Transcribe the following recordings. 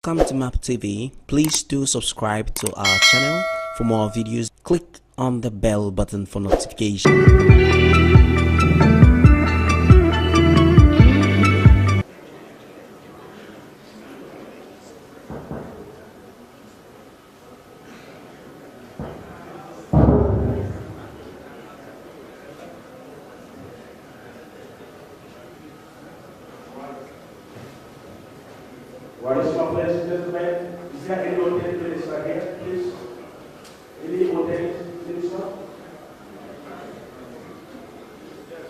Welcome to Map TV. Please do subscribe to our channel for more videos. Click on the bell button for notification. What is my place, gentlemen? Is there any hotel minister here, please? Any hotel minister? Yes.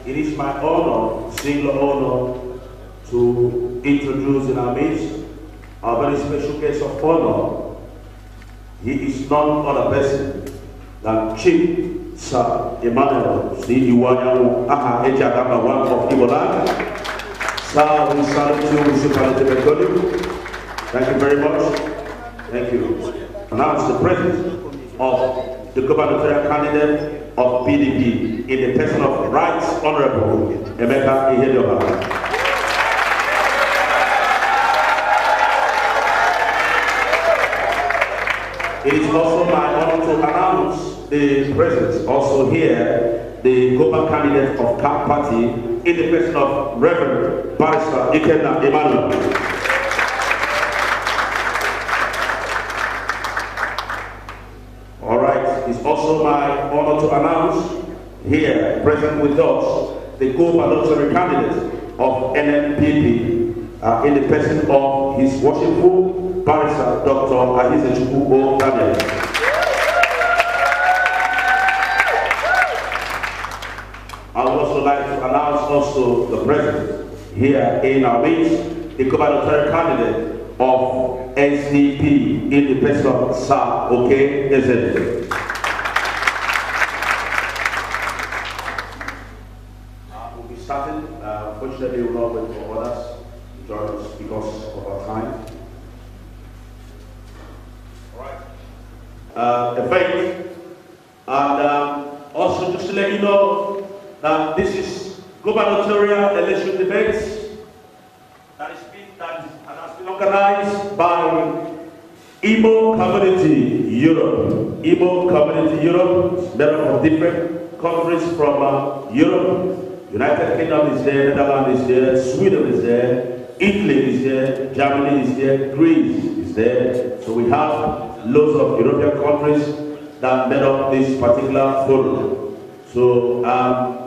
It is my honor, singular honor, to introduce in our midst our very special guest of honor. He is none other person than Chief Sir Emmanuel C. Iwanyamu Aha Ejagama, one of Igbo land. Sir, we salute you with superlative authority. Thank you very much. Thank you. Announce the presence of the gubernatorial candidate of PDP in the person of Right Honorable Emeka Ihedioha. It is also my honor to announce the presence also here, the Guber candidate of CAP Party in the person of Reverend Barrister Ikenna Emmanuel. It's also my honor to announce here, present with us, the gubernatorial candidate of NNPP in the person of His Worshipful Barrister Dr. Ahizechukwu Daniel. I would also like to announce also the present here in our midst, the gubernatorial candidate of SDP in the person of Sir Oke Ezede. Unfortunately, we will not wait for others to join us because of our time. All right. Event. And also just to let you know that this is gubernatorial election debate that has been organized by Igbo Community Europe. Igbo Community Europe, made up of different countries from Europe. United Kingdom is there, Netherlands is there, Sweden is there, Italy is there, Germany is there, Greece is there. So we have loads of European countries that made up this particular forum. So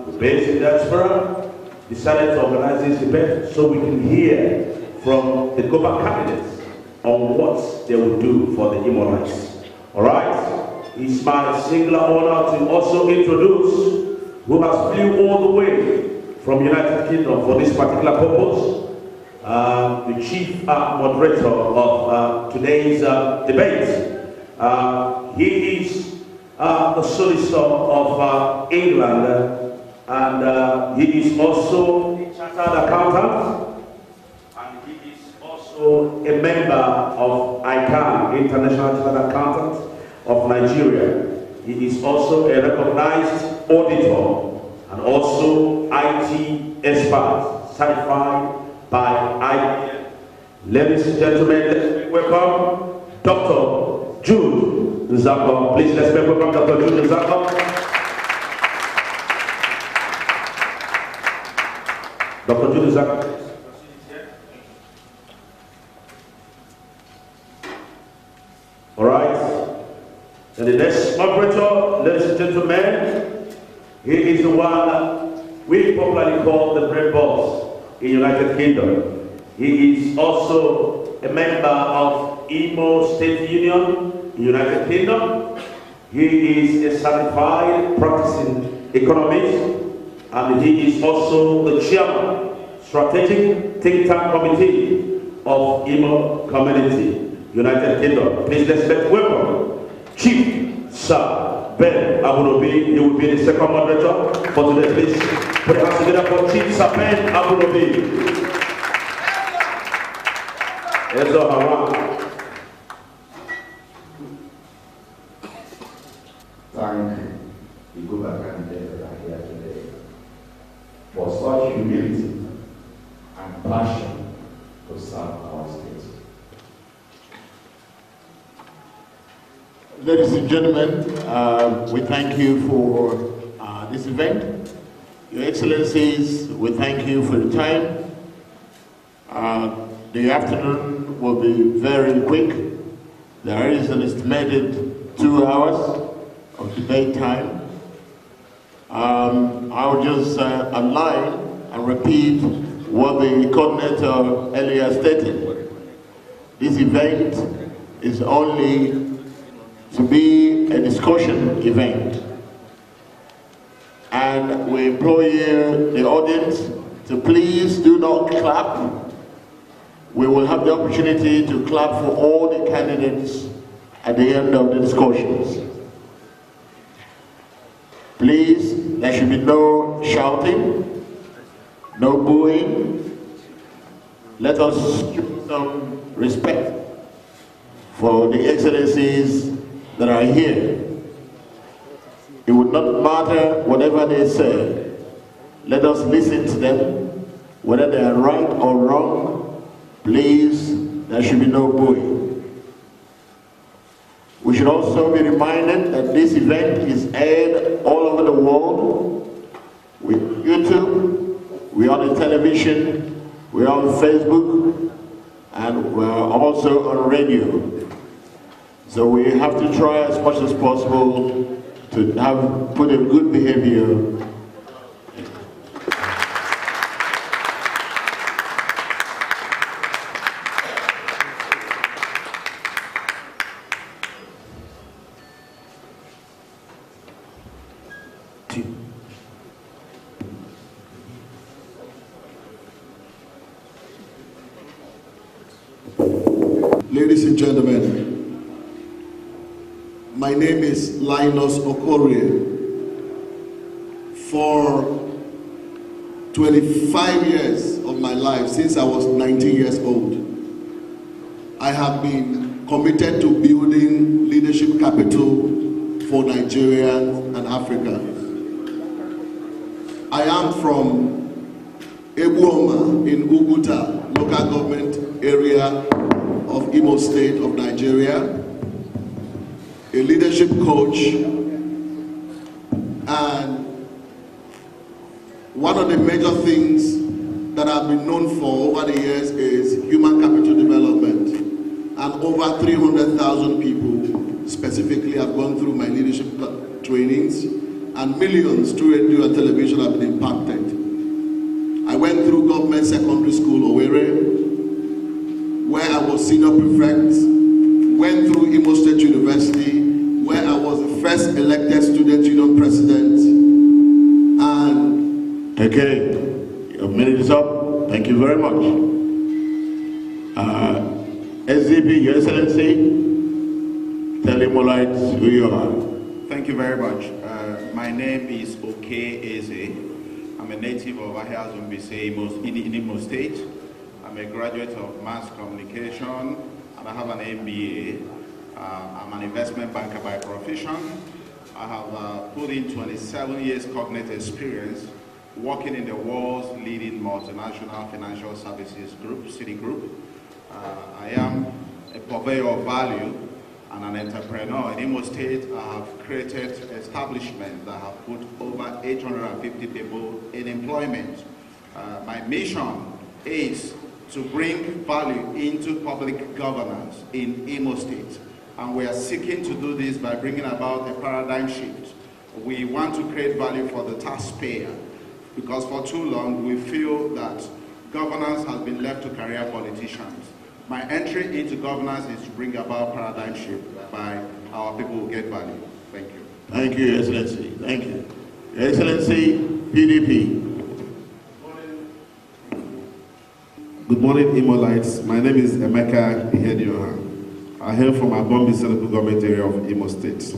the base in diaspora decided to organize this debate so we can hear from the Guber candidates on what they will do for the Imorites. All right? It's my singular honor to also introduce who has flew all the way from United Kingdom for this particular purpose, the chief moderator of today's debate. He is the solicitor of England, and he is also a chartered accountant, and he is also a member of ICANN, International Chartered Accountant of Nigeria. He is also a recognized auditor and also IT expert certified by IBM. Ladies and gentlemen, let's welcome Dr. Jude Nzako. Please let's welcome Dr. Jude Nzako. Dr. Jude Nzako. All right. And the next operator, ladies and gentlemen, he is the one we popularly call the Brain Boss in United Kingdom. He is also a member of Imo State Union in United Kingdom. He is a certified practicing economist, and he is also the chairman, strategic think tank committee of Imo Community, United Kingdom. Please let's welcome Chief Sir Ben Abunobi. He will be the second moderator for today. Please put your hands together for Chief Sir Ben Abunobi. Yes, sir. Thank the Guber candidates that are here today for such humility and passion to serve our state. Ladies and gentlemen, we thank you for this event. Your Excellencies, we thank you for the time. The afternoon will be very quick. There is an estimated 2 hours of debate time. I'll just outline and repeat what the coordinator earlier stated. This event is only to be a discussion event. And we implore you, the audience, to please do not clap. We will have the opportunity to clap for all the candidates at the end of the discussions. Please, there should be no shouting, no booing. Let us show some respect for the excellencies that are here. It would not matter whatever they say. Let us listen to them, whether they are right or wrong. Please, there should be no booing. We should also be reminded that this event is aired all over the world. With YouTube, we're on the television, we're on Facebook, and we're also on radio. So we have to try as much as possible to put a good behavior. Ladies and gentlemen, my name is Linus Okorie. For 25 years of my life, since I was 19 years old, I have been committed to building leadership capital for Nigeria and Africa. I am from Ebuoma in Uguta, local government area of Imo State of Nigeria, a leadership coach, and one of the major things that I've been known for over the years is human capital development. And over 300,000 people specifically have gone through my leadership trainings, and millions through radio and television have been impacted. I went through government secondary school, Owerri, where I was senior prefect, went through Imo State University, where I was the first elected student union president, and... Okay, your minute is up. Thank you very much. SZP, Your Excellency, tell Imolites who you are. Thank you very much. My name is Oke Eze. I'm a native of Ahia Zumbise in Imo State. I'm a graduate of mass communication, and I have an MBA. I'm an investment banker by profession. I have put in 27 years cognate experience working in the world's leading multinational financial services group, Citigroup. I am a purveyor of value and an entrepreneur. In Imo State, I have created establishments that have put over 850 people in employment. My mission is to bring value into public governance in Imo State. And we are seeking to do this by bringing about a paradigm shift. We want to create value for the taxpayer, because for too long we feel that governance has been left to career politicians. My entry into governance is to bring about paradigm shift by our people who get value. Thank you. Thank you, Your Excellency. Thank you. Your Excellency, PDP. Good morning, Imolites. My name is Emeka Ihedioha. I hail from Abombi Central Government area of Imo State.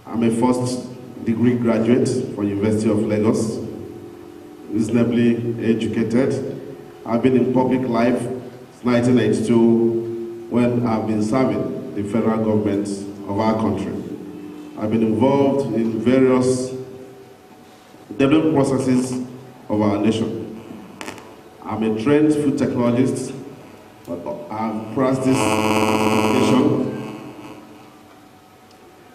I'm a first degree graduate from University of Lagos, reasonably educated. I've been in public life since 1982 when I've been serving the federal government of our country. I've been involved in various development processes of our nation. I'm a trained food technologist, but I've practiced education.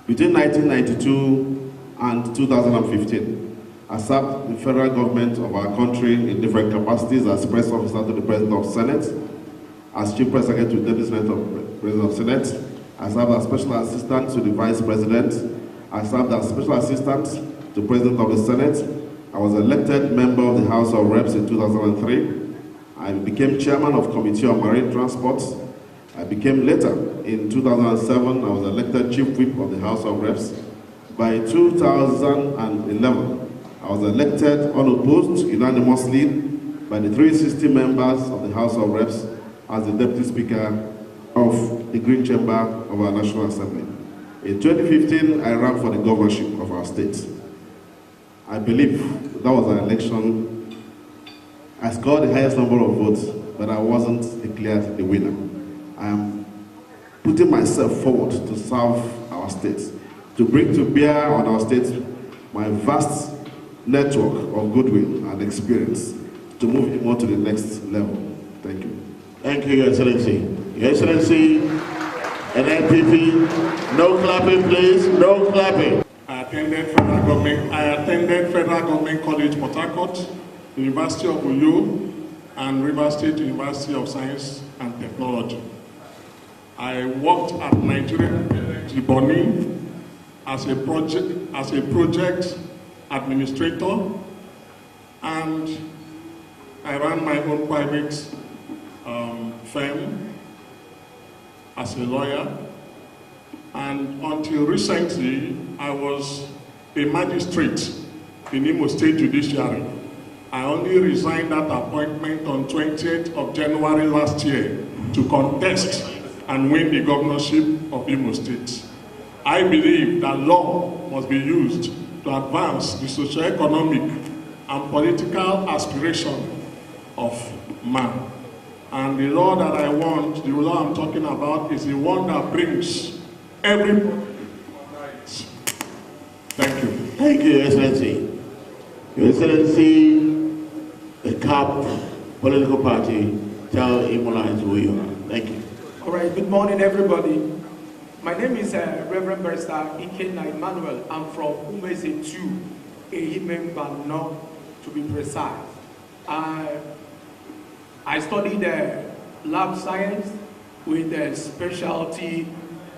Between 1992 and 2015, I served the federal government of our country in different capacities as press officer to the President of Senate, as Chief Press Secretary to the Deputy Senator of the President of Senate. I served as Special Assistant to the Vice President. I served as Special Assistant to the President of the Senate. I was elected member of the House of Reps in 2003. I became chairman of Committee on Marine Transport. I became later, in 2007, I was elected chief whip of the House of Reps. By 2011, I was elected unopposed unanimously by the 360 members of the House of Reps as the Deputy Speaker of the Green Chamber of our National Assembly. In 2015, I ran for the governorship of our state. I believe that was an election. I scored the highest number of votes, but I wasn't declared the winner. I am putting myself forward to serve our state, to bring to bear on our state my vast network of goodwill and experience to move it more to the next level. Thank you. Thank you, Your Excellency. Your Excellency, NNPP, no clapping, please, no clapping. I attended Federal Government College, Port Harcourt, University of Uyo, and River State University of Science and Technology. I worked at Nigeria Bonny as a project administrator, and I ran my own private firm as a lawyer. And until recently, I was a magistrate in Imo State Judiciary. I only resigned that appointment on 20th of January last year to contest and win the governorship of Imo State. I believe that law must be used to advance the socio-economic and political aspiration of man. And the law that I want, the law I'm talking about, is the one that brings everybody on rights. Thank you. Thank you, Your Excellency. Your Excellency, the CAP political party, tell Imolites who you are. Thank you. All right, good morning, everybody. My name is Reverend Barrister Ikenna Emmanuel. I'm from Umeze 2, Ehimembano, to be precise. I studied lab science with a specialty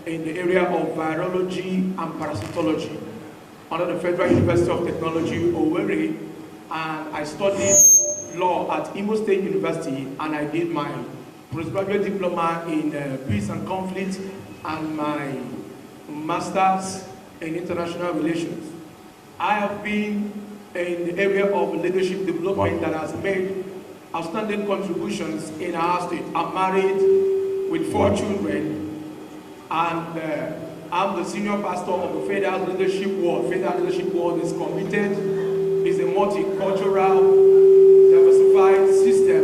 in the area of virology and parasitology under the Federal University of Technology, Owerri, and I studied law at Imo State University, and I did my postgraduate diploma in peace and conflict and my master's in international relations. I have been in the area of leadership development that has made outstanding contributions in our state. I'm married with 4 children, and I'm the senior pastor of the Federal Leadership Ward. Federal Leadership Ward is committed, is a multicultural, diversified system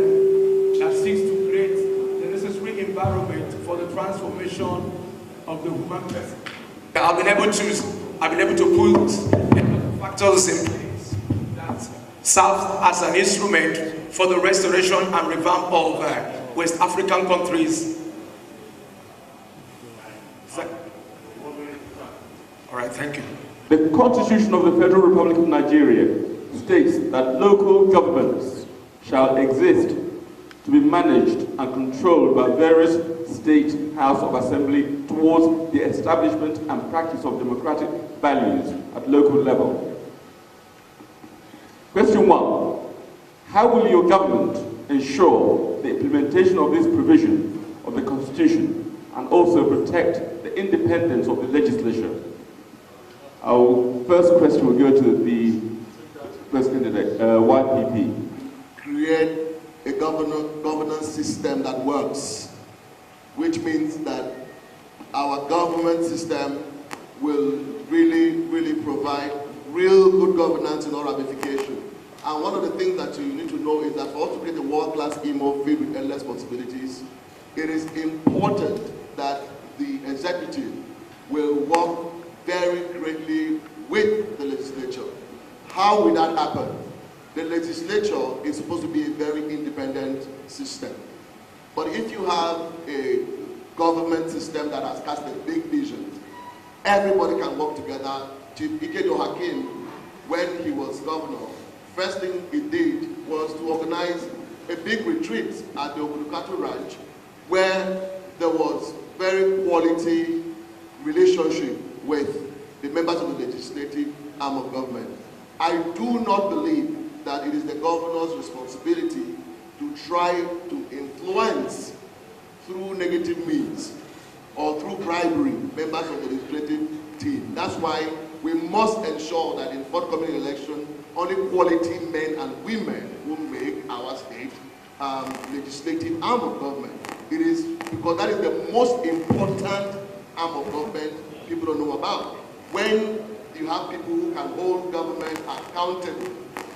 that seeks to create the necessary environment for the transformation of the human person. I've been able to put factors in place that serve as an instrument for the restoration and revamp of West African countries. All right, thank you. The Constitution of the Federal Republic of Nigeria states that local governments shall exist to be managed and controlled by various state House of Assembly towards the establishment and practice of democratic values at local level. Question 1. How will your government ensure the implementation of this provision of the Constitution and also protect the independence of the legislature Our first question will go to the first candidate, YPP. Create a governance system that works, which means that our government system will really provide real good governance in all ramifications. And one of the things that you need to know is that for us to create a world-class IMO filled with endless possibilities, it is important that the executive will work very greatly with the legislature. How will that happen? The legislature is supposed to be a very independent system. But if you have a government system that has cast a big vision, everybody can work together. Chief Ikedo Hakim, when he was governor, first thing he did was to organize a big retreat at the Obudukatu Ranch where there was very quality relationship with the members of the legislative arm of government. I do not believe that it is the governor's responsibility to try to influence through negative means or through bribery members of the legislative team. That's why we must ensure that in forthcoming election, only quality men and women will make our state legislative arm of government. It is because that is the most important arm of government people don't know about. When you have people who can hold government accountable,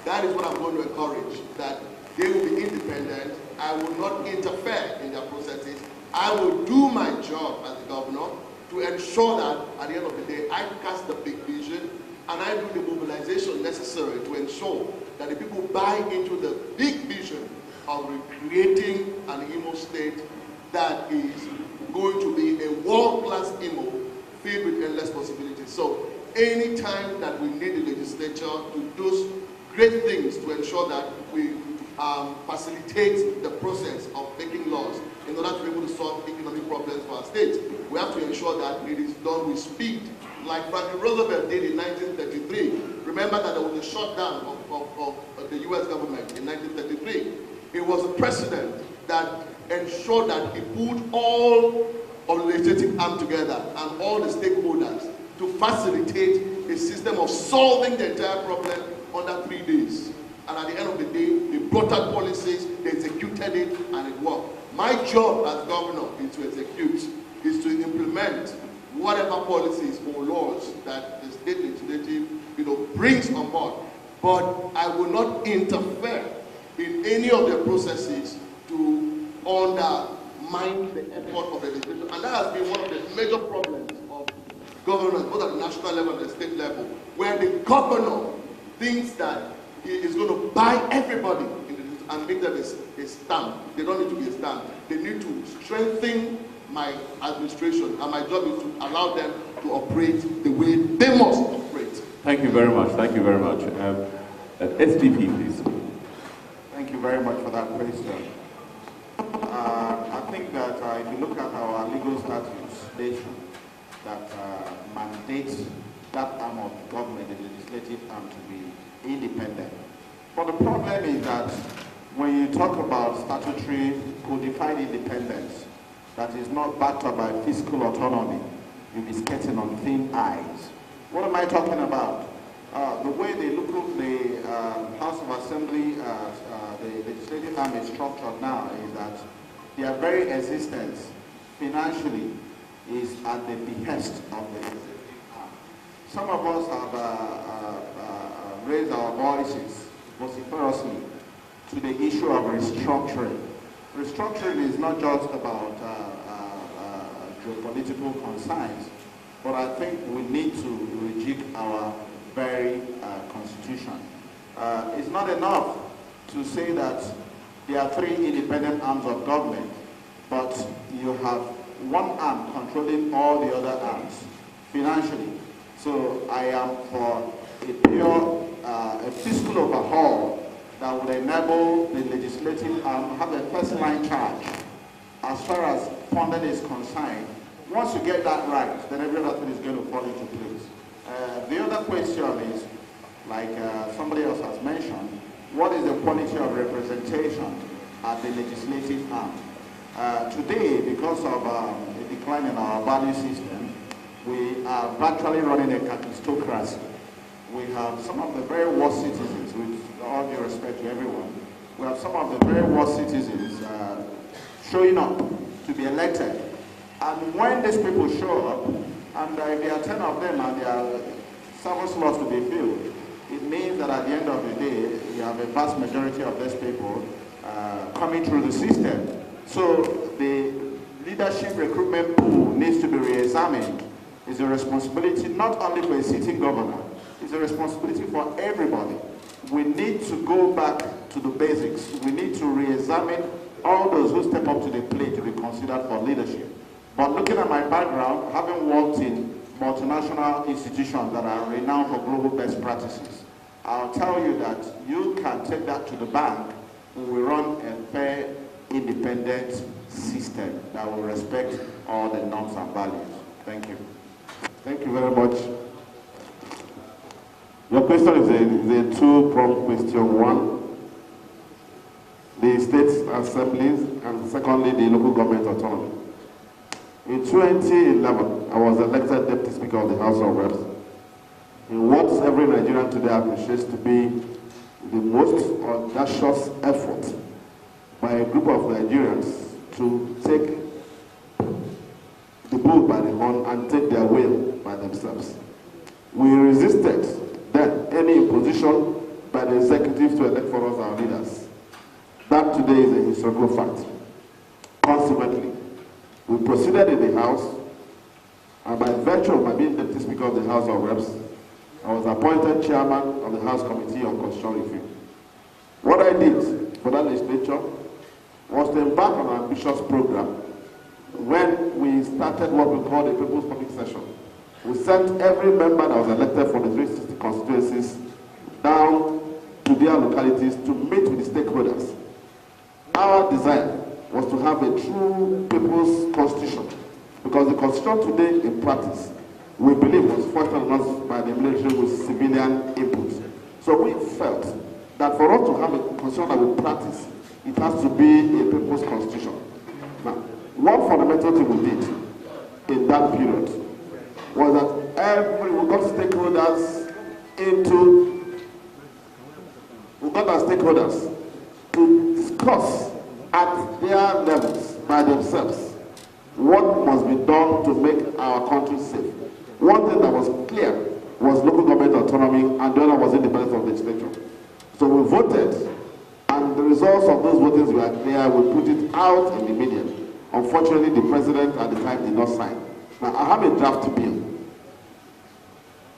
that is what I'm going to encourage, that they will be independent. I will not interfere in their processes. I will do my job as the governor to ensure that at the end of the day, I cast the big vision and I do the mobilization necessary to ensure that the people buy into the big vision of creating an IMO state that is going to be a world-class IMO filled with endless possibilities. So any time that we need the legislature to do great things to ensure that we facilitate the process of making laws in order to be able to solve economic problems for our state, we have to ensure that it is done with speed, like Franklin Roosevelt did in 1933. Remember that there was a shutdown of the US government in 1933. It was a president that ensured that he put all of the legislative arm together and all the stakeholders to facilitate a system of solving the entire problem under 3 days. And at the end of the day, they brought out policies, they executed it, and it worked. My job as governor is to execute, is to implement whatever policies or laws that the state legislative brings on board. But I will not interfere in any of the processes to undermine the effort of the legislature. And that has been one of the major problems of governance, both at the national level and the state level, where the governor thinks that he is going to buy everybody and make them a stamp. They don't need to be a stamp. They need to strengthen my administration, and my job is to allow them to operate the way they must operate. Thank you very much. Thank you very much. SDP, please. Thank you very much for that question. I think that if you look at our legal statutes, that mandates that arm of government, the legislative arm, to be independent. But the problem is that when you talk about statutory codified independence that is not backed up by fiscal autonomy, you'll be skating on thin ice. What am I talking about? The way they look at the House of Assembly, the legislative arm is structured now is that their very existence financially is at the behest of the legislative arm. Some of us have raised our voices vociferously to the issue of restructuring. Restructuring is not just about geopolitical concerns, but I think we need to rejig our very constitution. It's not enough to say that there are 3 independent arms of government, but you have one arm controlling all the other arms financially. So I am for a pure a fiscal overhaul that would enable the legislative arm to have a first-line charge as far as funding is concerned. Once you get that right, then every other thing is going to fall into place. The other question is, like somebody else has mentioned, what is the quality of representation at the legislative arm? Today, because of a decline in our value system, We are virtually running a capistocracy. We have some of the very worst citizens, with all due respect to everyone, we have some of the very worst citizens showing up to be elected. And when these people show up, and there are 10 of them and there are 7 slots to be filled, it means that at the end of the day, you have a vast majority of these people coming through the system. So the leadership recruitment pool needs to be re-examined. It's a responsibility not only for a sitting governor, it's a responsibility for everybody. We need to go back to the basics. We need to re-examine all those who step up to the plate to be considered for leadership. But looking at my background, having worked in multinational institutions that are renowned for global best practices, I'll tell you that you can take that to the bank when we run a fair, independent system that will respect all the norms and values. Thank you. Thank you very much. Your question is a two-pronged question. One, the state assemblies, and secondly, the local government autonomy. In 2011, I was elected Deputy Speaker of the House of Reps in what every Nigerian today appreciates to be the most audacious effort by a group of Nigerians to take the bull by the horn and take their will by themselves. We resisted then any imposition by the executive to elect for us our leaders. That today is a historical fact. Consequently, we proceeded in the House, and by virtue of my being Deputy Speaker of the House of Reps, I was appointed Chairman of the House Committee on Constitutional Review. What I did for that legislature was to embark on an ambitious program. When we started what we called a People's Public Session, we sent every member that was elected from the 360 constituencies down to their localities to meet with the stakeholders. Our desire was to have a true people's constitution, because the constitution today in practice, we believe, was forged on us by the military with civilian input. So we felt that for us to have a constitution that we practice, it has to be a people's constitution. Now, one fundamental thing we did in that period was that we got our stakeholders to discuss at their levels by themselves what must be done to make our country safe. One thing that was clear was local government autonomy, and the other was independence of legislature. So we voted, and the results of those votings were clear. We put it out in the media. Unfortunately, the president at the time did not sign. Now, I have a draft bill.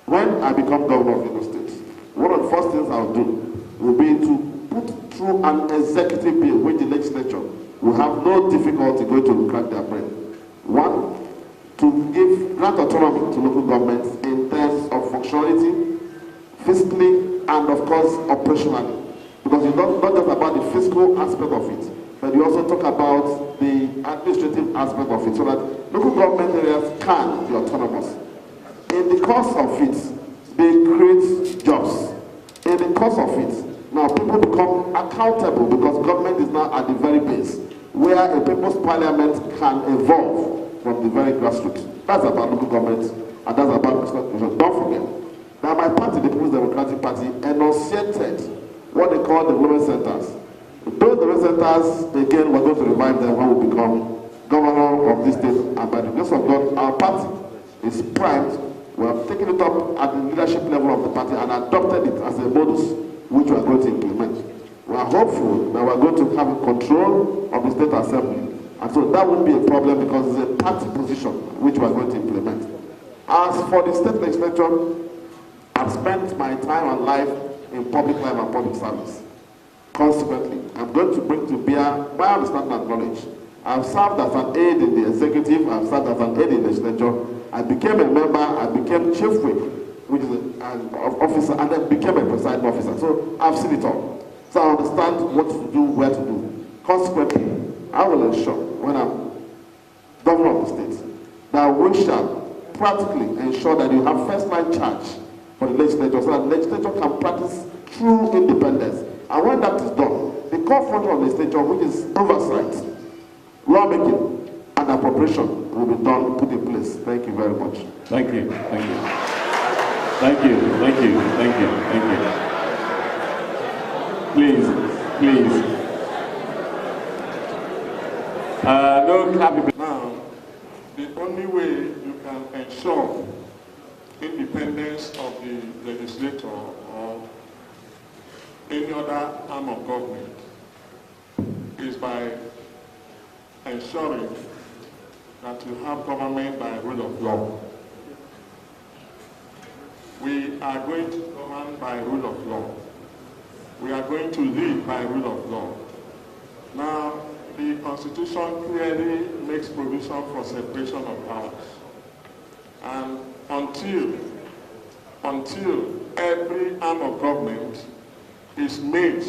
When I become governor of Imo State, one of the first things I'll do will be to put through an executive bill which the legislature will have no difficulty going to crack their brain. One, to grant autonomy to local governments in terms of functionality, fiscally, and of course, operationally. Because it's not just about the fiscal aspect of it, but you also talk about the administrative aspect of it, so that local government areas can be autonomous. In the course of it, they create jobs. In the course of it, now people become accountable, because government is now at the very base, where a people's parliament can evolve from the very grassroots. That's about local government, and that's about constitution. Don't forget that my party, the People's Democratic Party, enunciated what they call development centers. Those development centers, again, we're going to revive them when we become governor of this state, and by the grace of God, our party is primed. We have taken it up at the leadership level of the party and adopted it as a modus which we are going to implement. We are hopeful that we are going to have control of the state assembly, and so that won't be a problem, because it's a party position which we are going to implement. As for the state legislature, I've spent my time and life in public life and public service. Consequently, I'm going to bring to bear my understanding and knowledge. I've served as an aide in the executive, I've served as an aide in the legislature. I became a member, I became chief whip, which is an officer, and then became a presiding officer. So I've seen it all. So I understand what to do, where to do. Consequently, I will ensure, when I'm governor of the state, that we shall practically ensure that you have first-line charge for the legislature, so that the legislature can practice true independence. And when that is done, the core function of the legislature, which is oversight, lawmaking, and appropriation will be done, put in place. Thank you very much. Thank you. Thank you. Thank you. Thank you. Thank you. Thank you. Please. No clapping. Now, the only way you can ensure independence of the legislator or any other arm of government is by ensuring that you have government by rule of law. We are going to govern by rule of law. We are going to lead by rule of law. Now, the Constitution clearly makes provision for separation of powers. And until every arm of government is made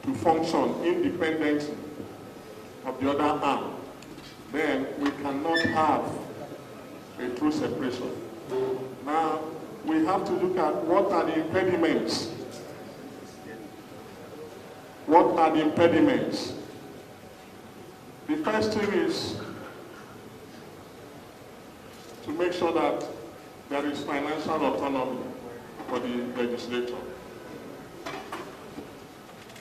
to function independently of the other arm, then we cannot have a true separation. Now, we have to look at what are the impediments. What are the impediments? The first thing is to make sure that there is financial autonomy for the legislature.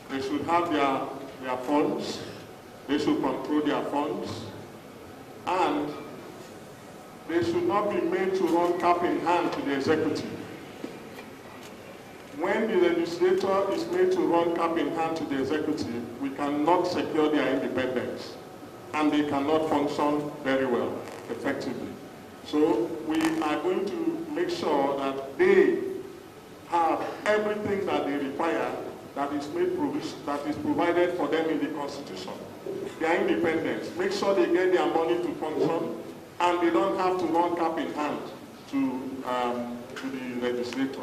They should have their funds, they should control their funds, and they should not be made to run cap in hand to the executive. When the legislator is made to run cap in hand to the executive, we cannot secure their independence, and they cannot function very well, effectively. So we are going to make sure that they have everything that they require that is provided for them in the Constitution. Their independence. Make sure they get their money to function, and they don't have to run cap in hand to the legislator.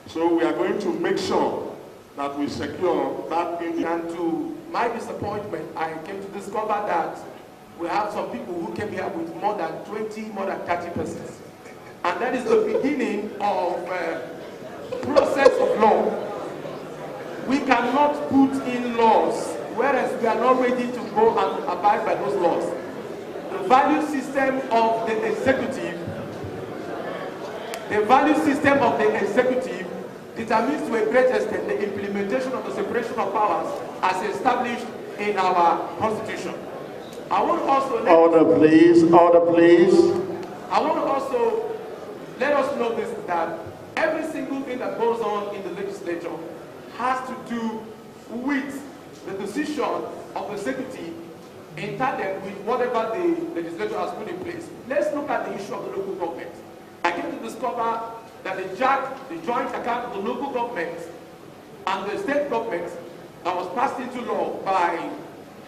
So we are going to make sure that we secure that And to my disappointment, I came to discover that we have some people who came here with more than 20, more than 30 persons. And that is the beginning of process of law. We cannot put in laws, whereas we are not ready to go and abide by those laws. The value system of the executive determines to a great extent the implementation of the separation of powers as established in our Constitution. I want to also Order, please. I want to also let us know this, that every single thing that goes on in the legislature has to do with the decision of the executive in tandem with whatever the legislature has put in place. Let's look at the issue of the local government. I came to discover that the joint account of the local government and the state government that was passed into law by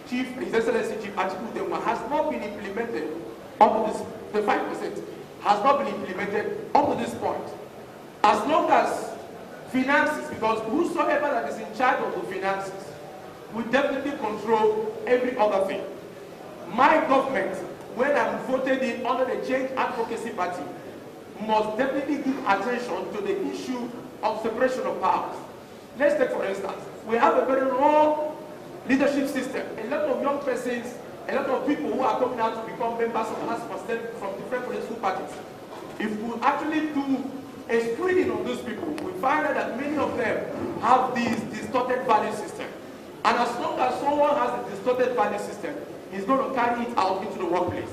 His Excellency Chief Atiku has not been implemented up to this, the 5% has not been implemented up to this point. As long as finances, because whosoever that is in charge of the finances will definitely control every other thing. My government, when I'm voted in under the Change Advocacy Party, must definitely give attention to the issue of separation of powers. Let's take, for instance, we have a very wrong leadership system. A lot of young persons, a lot of people who are coming out to become members of the House of Assembly from different political parties. If we actually do a screening of those people, we find out that many of them have this distorted value system. And as long as someone has a distorted value system, he's going to carry it out into the workplace.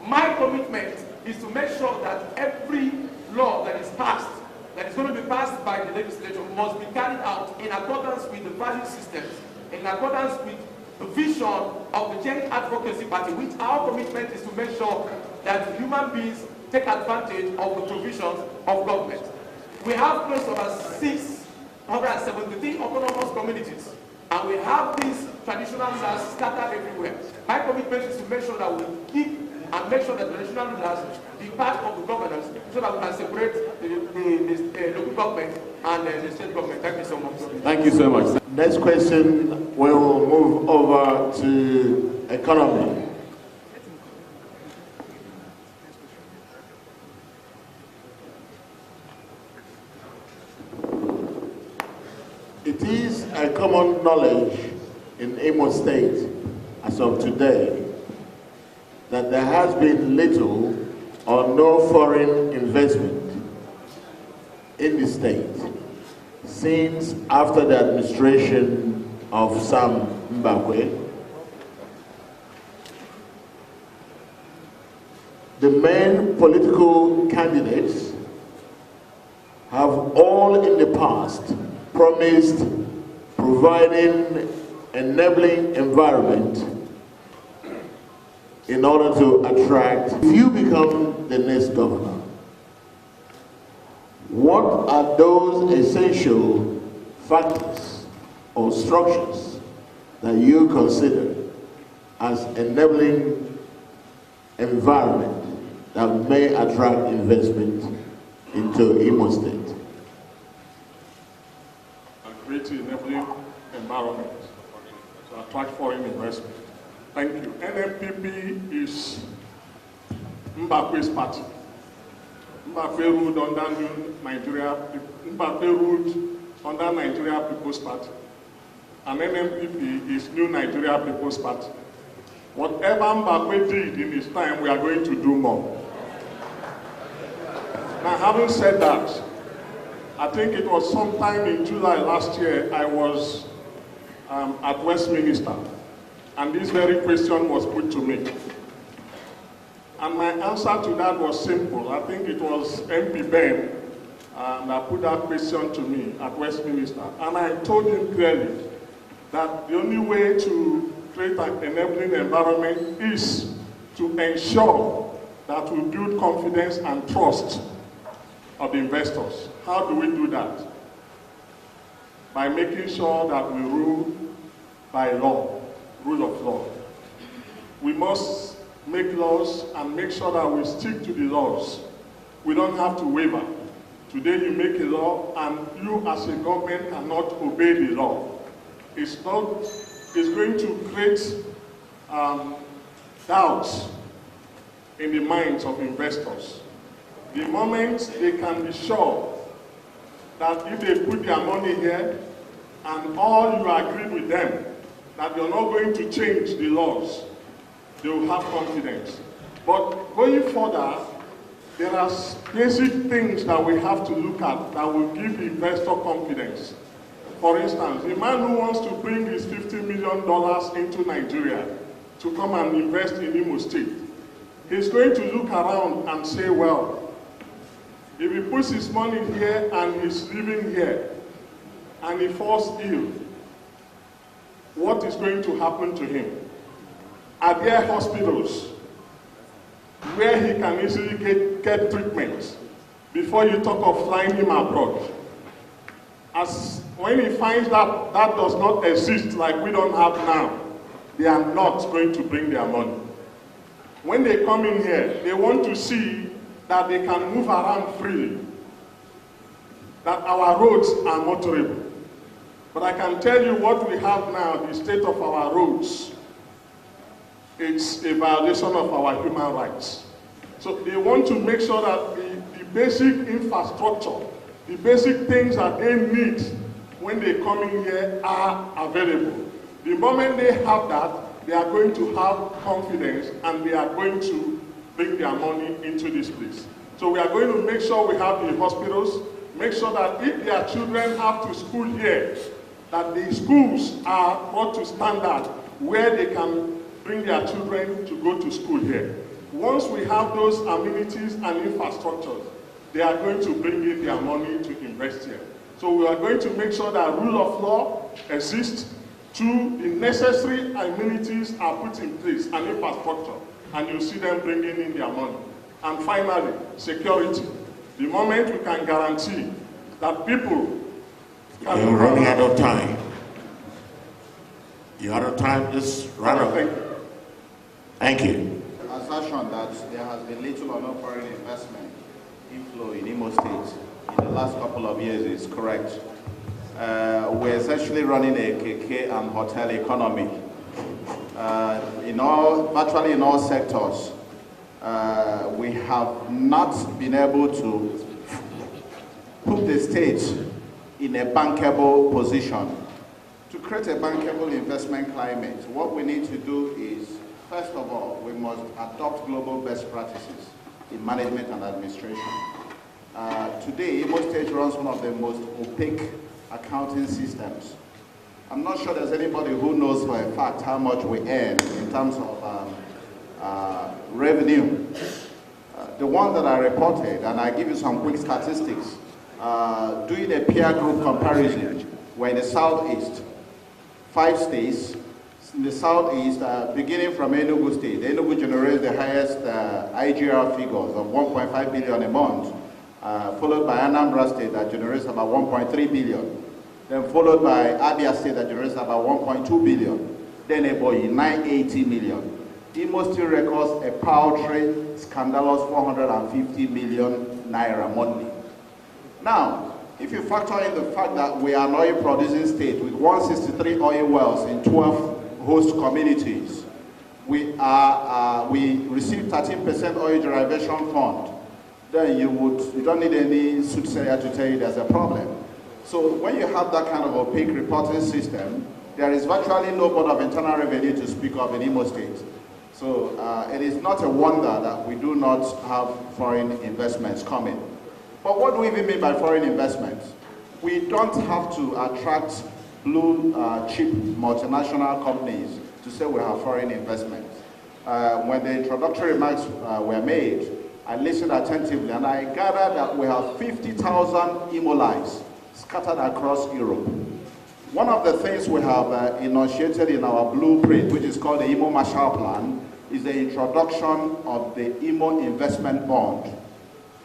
My commitment is to make sure that every law that is passed, that is going to be passed by the legislature, must be carried out in accordance with the value systems, in accordance with the vision of the Change Advocacy Party, which our commitment is to make sure that human beings take advantage of the provisions of government. We have close to about 673 autonomous communities, and we have these traditional rulers scattered everywhere. My commitment is to make sure that we keep and make sure that the traditional rulers be part of the governance so that we can separate the local government and the state government. Thank you so much. Thank you so much. Next question, we'll move over to economy. It is a common knowledge in Imo State as of today that there has been little or no foreign investment in the state since after the administration of Sam Mbakwe. The main political candidates have all in the past promised providing enabling environment in order to attract. If you become the next governor, what are those essential factors or structures that you consider as enabling environment that may attract investment into Imo State? And create an enabling environment to attract foreign investment. Thank you. NMPP is Mbakwe's party. Mbakwe ruled under Nigeria. Mbakwe ruled under Nigeria People's Party. And NMPP is New Nigeria People's Party. Whatever Mbakwe did in his time, we are going to do more. Now, having said that, I think it was sometime in July last year, I was at Westminster, and this very question was put to me. And my answer to that was simple. I think it was MP Ben that put that question to me at Westminster. And I told him clearly that the only way to create an enabling environment is to ensure that we build confidence and trust of the investors. How do we do that? By making sure that we rule by law, rule of law. We must make laws and make sure that we stick to the laws. We don't have to waver. Today you make a law and you as a government cannot obey the law. It's going to create doubts in the minds of investors. The moment they can be sure that if they put their money here and all you agree with them, that you're not going to change the laws, they will have confidence. But going further, there are basic things that we have to look at that will give the investor confidence. For instance, a man who wants to bring his $50 million into Nigeria to come and invest in Imo State, he's going to look around and say, well, if he puts his money here and he's living here and he falls ill, what is going to happen to him? Are there hospitals where he can easily get treatment before you talk of flying him abroad? As when he finds that that does not exist like we don't have now, they are not going to bring their money. When they come in here, they want to see that they can move around freely, that our roads are motorable. But I can tell you what we have now, the state of our roads, it's a violation of our human rights. So they want to make sure that the basic infrastructure, the basic things that they need when they come in here are available. The moment they have that, they are going to have confidence and they are going to bring their money into this place. So we are going to make sure we have the hospitals, make sure that if their children have to school here, that the schools are brought to standard where they can bring their children to go to school here. Once we have those amenities and infrastructures, they are going to bring in their money to invest here. So we are going to make sure that rule of law exists, the necessary amenities are put in place and infrastructure, and you see them bringing in their money. And finally, security. The moment we can guarantee that people can... You're running out of time. You're out of time, just run out. Thank you. Assertion that there has been little or no foreign investment inflow in Imo State in the last couple of years is correct. We're essentially running a KK and hotel economy. Virtually in all sectors, we have not been able to put the state in a bankable position. To create a bankable investment climate, what we need to do is First of all, we must adopt global best practices in management and administration. Today, Imo State runs one of the most opaque accounting systems. I'm not sure there's anybody who knows for a fact how much we earn in terms of revenue. The one that I reported, and I give you some quick statistics, doing a peer group comparison, we're in the southeast, 5 states. In the southeast, beginning from Enugu State, Enugu generates the highest IGR figures of 1.5 billion a month, followed by Anambra State that generates about 1.3 billion, then followed by Abia State that generates about 1.2 billion, then Ebonyi, 980 million. Imo still records a paltry, scandalous 450 million naira monthly. Now, if you factor in the fact that we are an oil producing state with 163 oil wells in 12 host communities, we receive 13% oil derivation fund, then you don't need any soothsayer to tell you there's a problem. So when you have that kind of opaque reporting system, there is virtually no board of internal revenue to speak of in Imo State. So it is not a wonder that we do not have foreign investments coming. But what do we even mean by foreign investments? We don't have to attract blue chip multinational companies to say we have foreign investments. When the introductory remarks were made, I listened attentively and I gathered that we have 50,000 Imolites scattered across Europe. One of the things we have initiated in our blueprint, which is called the Imo Marshall Plan, is the introduction of the Imo Investment Bond.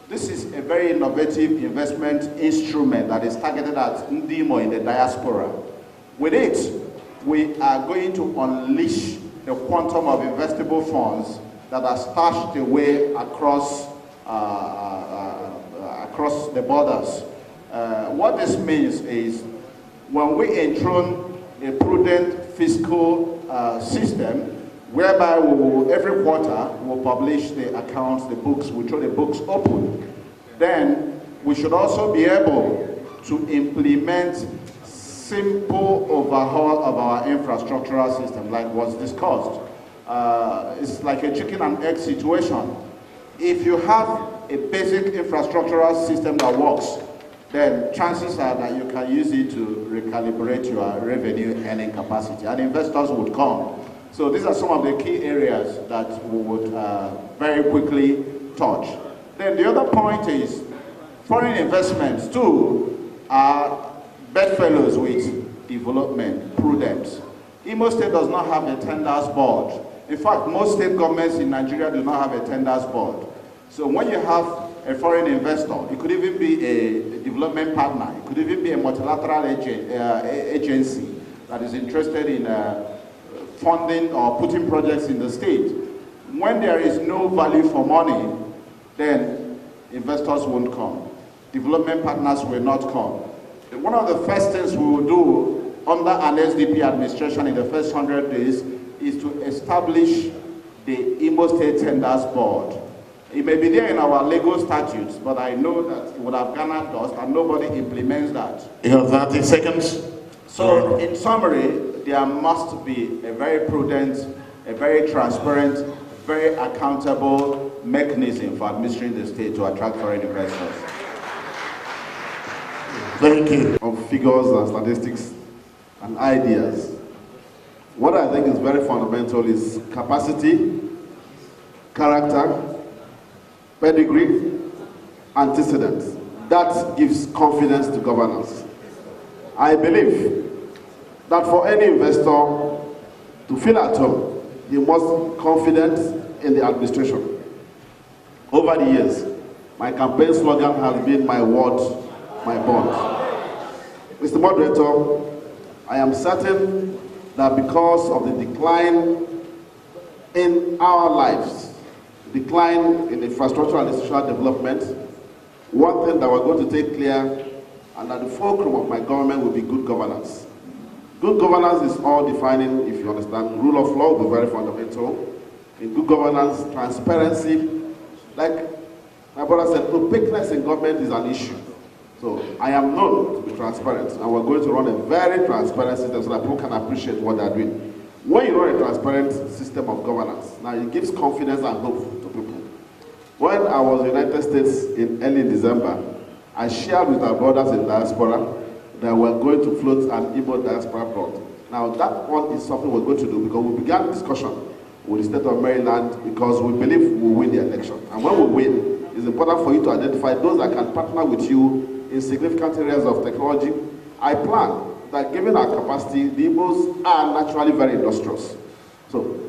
This is a very innovative investment instrument that is targeted at Ndimo in the diaspora. With it, we are going to unleash the quantum of investable funds that are stashed away across the borders. What this means is when we enthrone a prudent fiscal system, whereby we will, every quarter we'll publish the accounts, the books, we throw the books open, then we should also be able to implement simple overhaul of our infrastructural system, like was discussed. It's like a chicken and egg situation. If you have a basic infrastructural system that works, then chances are that you can use it to recalibrate your revenue earning capacity, and investors would come. So these are some of the key areas that we would very quickly touch. Then the other point is foreign investments too are bedfellows with development, prudence. Imo State does not have a tenders board. In fact, most state governments in Nigeria do not have a tenders board. So when you have a foreign investor, it could even be a development partner, it could even be a multilateral agency that is interested in funding or putting projects in the state. When there is no value for money, then investors won't come. Development partners will not come. One of the first things we will do under an SDP administration in the first 100 days is to establish the Imo State Tenders Board. It may be there in our legal statutes, but I know that it would have garnered dust and nobody implements that. You have 30 seconds. So in summary, there must be a very prudent, a very transparent, very accountable mechanism for administering the state to attract foreign investors. Thank you. Of figures and statistics and ideas. What I think is very fundamental is capacity, character, pedigree, antecedents. That gives confidence to governance. I believe that for any investor to feel at home, he must be confident in the administration. Over the years, my campaign slogan has been my word, my bond. Mr. Moderator, I am certain that because of the decline in our lives, decline in infrastructure and institutional development, one thing that we're going to take clear and at the fulcrum of my government will be good governance. Good governance is all defining, if you understand, rule of law will be very fundamental. In good governance, transparency, like my brother said, opaqueness in government is an issue. So I am known to be transparent, and we're going to run a very transparent system so that people can appreciate what they're doing. When you run a transparent system of governance, now it gives confidence and hope to people. When I was in the United States in early December, I shared with our brothers in diaspora that we're going to float an Igbo diaspora board. Now that one is something we're going to do because we began discussion with the state of Maryland because we believe we'll win the election. And when we win, it's important for you to identify those that can partner with you in significant areas of technology. I plan that given our capacity, the Igbos are naturally very industrious. So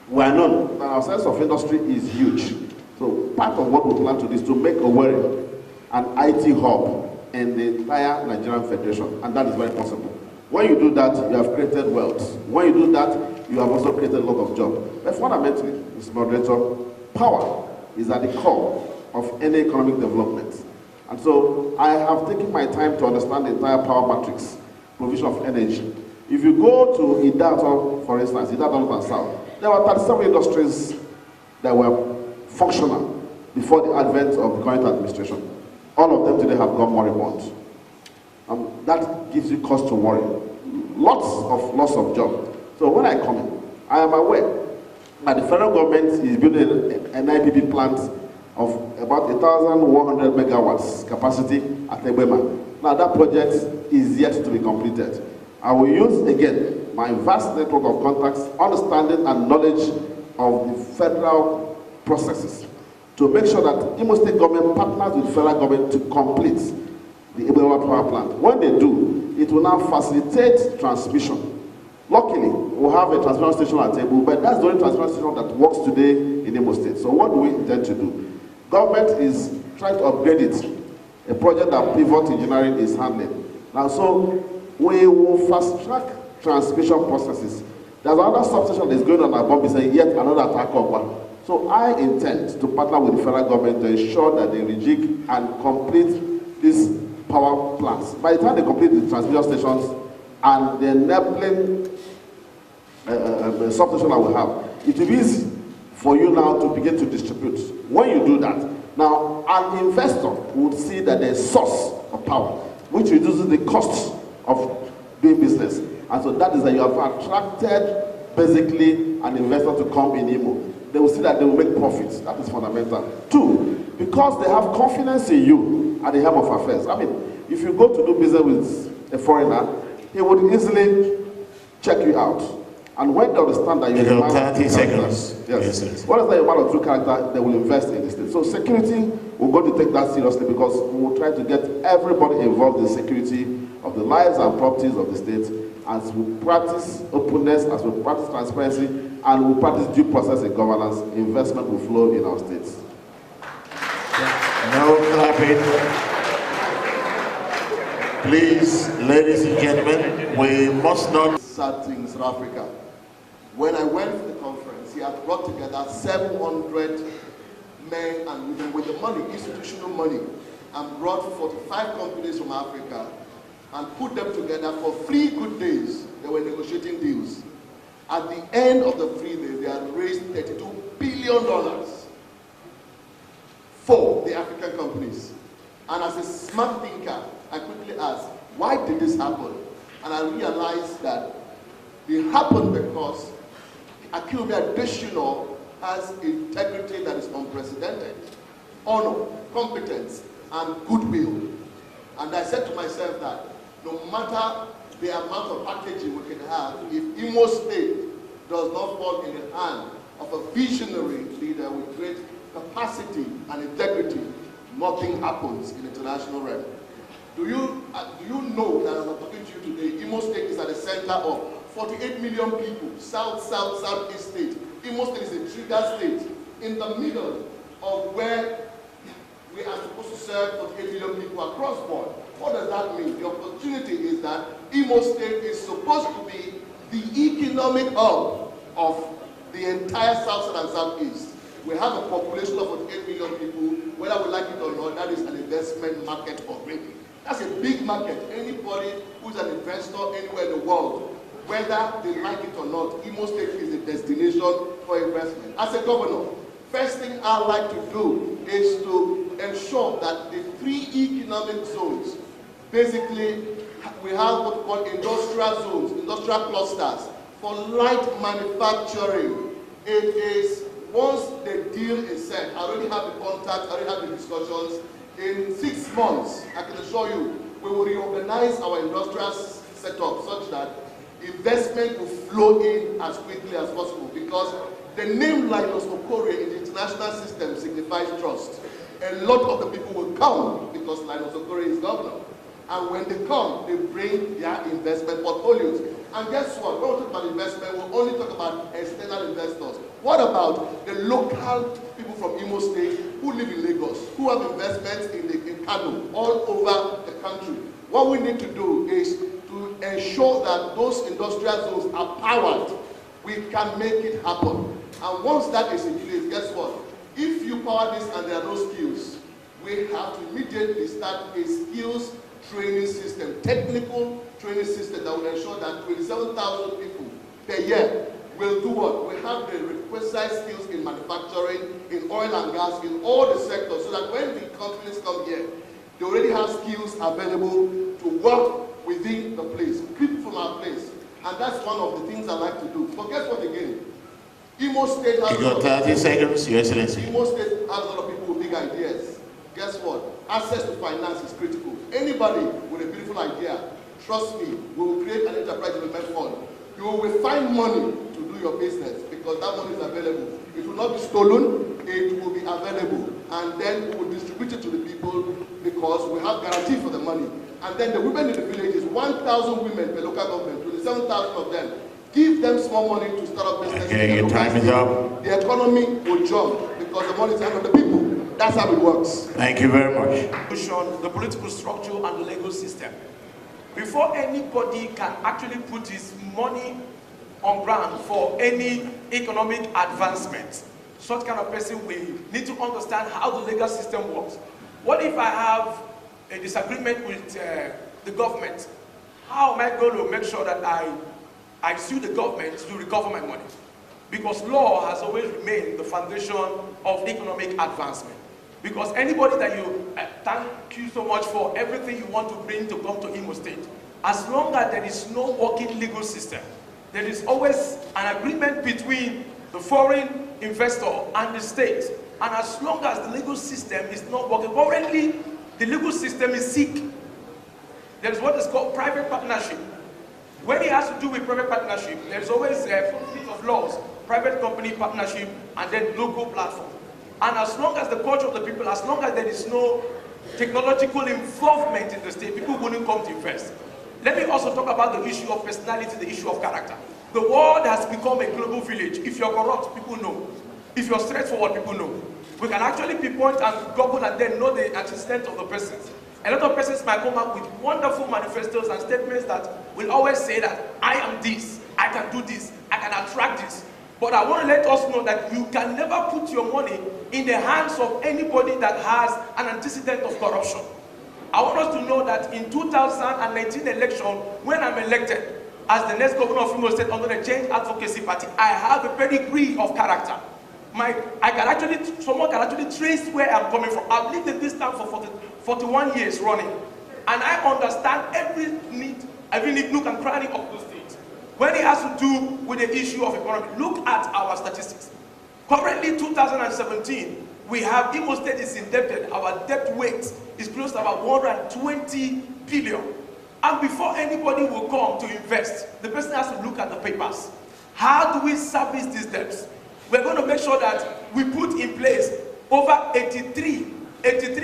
we are known that our sense of industry is huge. So part of what we plan to do is to make Owerri an IT hub in the entire Nigerian Federation, and that is very possible. When you do that, you have created wealth. When you do that, you have also created a lot of jobs. But fundamentally, Mr. Moderator, power is at the core of any economic development. And so I have taken my time to understand the entire power matrix, provision of energy. If you go to Idato, for instance, Idato North and South, there were 37 industries that were functional before the advent of the current administration. All of them today have gone moribund. That gives you cause to worry. Loss of jobs. So when I come in, I am aware that the federal government is building an IPP plant of about 1,100 megawatts capacity at Ebema. Now that project is yet to be completed. I will use again my vast network of contacts, understanding and knowledge of the federal processes to make sure that Imo State government partners with federal government to complete the Ebema power plant. When they do, it will now facilitate transmission. Luckily, we have a transmission station at Ebu, but that's the only transmission station that works today in Imo State. So what do we intend to do? Government is trying to upgrade it, a project that Pivot Engineering is handling. Now, so we will fast-track transmission processes. There's another substation that's going on at Bombi, saying yet another attack of one. So I intend to partner with the federal government to ensure that they rejig and complete these power plants. By the time they complete the transmission stations and the enabling substation that we have, it will be easy for you now to begin to distribute. When you do that, now an investor would see that there's a source of power, which reduces the cost of doing business. And so that is that you have attracted basically an investor to come in Imo. They will see that they will make profits. That is fundamental. Two, because they have confidence in you at the helm of affairs. I mean, if you go to do business with a foreigner, he would easily check you out. And when they understand that you're a man of 30 seconds. Yes. What is that, a man of true character, they will invest in the state. So security, we're going to take that seriously because we will try to get everybody involved in security of the lives and properties of the state as we practice openness, as we practice transparency, and we practice due process in governance. Investment will flow in our states. No clapping. Please, ladies and gentlemen, we must not. Sad things in Africa. When I went to the conference, he had brought together 700 men and women with the money, institutional money, and brought 45 companies from Africa and put them together for 3 good days. They were negotiating deals. At the end of the 3 days, they had raised $32 billion for the African companies. And as a smart thinker, I quickly asked, why did this happen? And I realized that it happened because Akinwumi Adesina has integrity that is unprecedented, honor, competence, and goodwill. And I said to myself that no matter the amount of packaging we can have, if Imo State does not fall in the hand of a visionary leader with great capacity and integrity, nothing happens in international realm. Do you know that as I'm talking to you today, Imo State is at the center of 48 million people, southeast state. Imo State is a trigger state in the middle of where we are supposed to serve 48 million people across board. What does that mean? The opportunity is that Imo State is supposed to be the economic hub of the entire south and southeast. We have a population of 48 million people, whether we like it or not, that is an investment market already. That's a big market. Anybody who's an investor anywhere in the world, whether they like it or not, Imo State is a destination for investment. As a governor, first thing I like to do is to ensure that the 3 economic zones, basically we have what we call industrial zones, industrial clusters, for light manufacturing. It is, once the deal is set, I already have the contact, I already have the discussions. In 6 months, I can assure you, we will reorganize our industrial setup such that investment will flow in as quickly as possible, because the name Linus Okorie in the international system signifies trust. A lot of the people will come because Linus Okorie is governor. And when they come, they bring their investment portfolios. And guess what? When we talk about investment, we'll only talk about external investors. What about the local people from Imo State who live in Lagos, who have investments in Kano, all over the country? What we need to do is to ensure that those industrial zones are powered. We can make it happen. And once that is in place, guess what? If you power this and there are no skills, we have to immediately start a skills training system, technical training system that will ensure that 27,000 people per year will do what? We have the requisite skills in manufacturing, in oil and gas, in all the sectors, so that when the companies come here, they already have skills available to work within the place, people from our place. And that's one of the things I like to do. But guess what again? Imo State has you got 30 seconds, Your Excellency. Imo State has a lot of people with big ideas. Guess what? Access to finance is critical. Anybody with a beautiful idea, trust me, we will create an enterprise development fund. You will find money to do your business because that money is available. It will not be stolen, it will be available. And then we will distribute it to the people because we have guarantee for the money. And then the women in the villages, 1,000 women per local government, 27,000 of them, give them small money to start up business. Okay, your time is up. The economy will jump because the money is hand of the people. That's how it works. Thank you very much. The political structure and the legal system. Before anybody can actually put his money on ground for any economic advancement, such kind of person will need to understand how the legal system works. What if I have a disagreement with the government? How am I going to make sure that I sue the government to recover my money? Because law has always remained the foundation of economic advancement. Because anybody that you, thank you so much for everything you want to bring to come to Imo State. As long as there is no working legal system, there is always an agreement between the foreign investor and the state. And as long as the legal system is not working, currently the legal system is sick. There is what is called private partnership. When it has to do with private partnership, there is always a conflict of laws, private company partnership, and then local platform. And as long as the culture of the people, as long as there is no technological involvement in the state, people wouldn't come to invest. Let me also talk about the issue of personality, the issue of character. The world has become a global village. If you're corrupt, people know. If you're straightforward, people know. We can actually pinpoint and Google and then know the antecedent of the persons. A lot of persons might come up with wonderful manifestos and statements that will always say that I am this, I can do this, I can attract this. But I want to let us know that you can never put your money in the hands of anybody that has an antecedent of corruption. I want us to know that in 2019 election, when I'm elected as the next governor of Imo State under the Change Advocacy Party, I have a pedigree of character. Someone can actually trace where I'm coming from. I've lived in this town for 41 years running. And I understand every nook and cranny of the state. When it has to do with the issue of economy, look at our statistics. Currently, 2017, we have Imo State is indebted. Our debt weight is close to about 120 billion. And before anybody will come to invest, the person has to look at the papers. How do we service these debts? We're going to make sure that we put in place over 83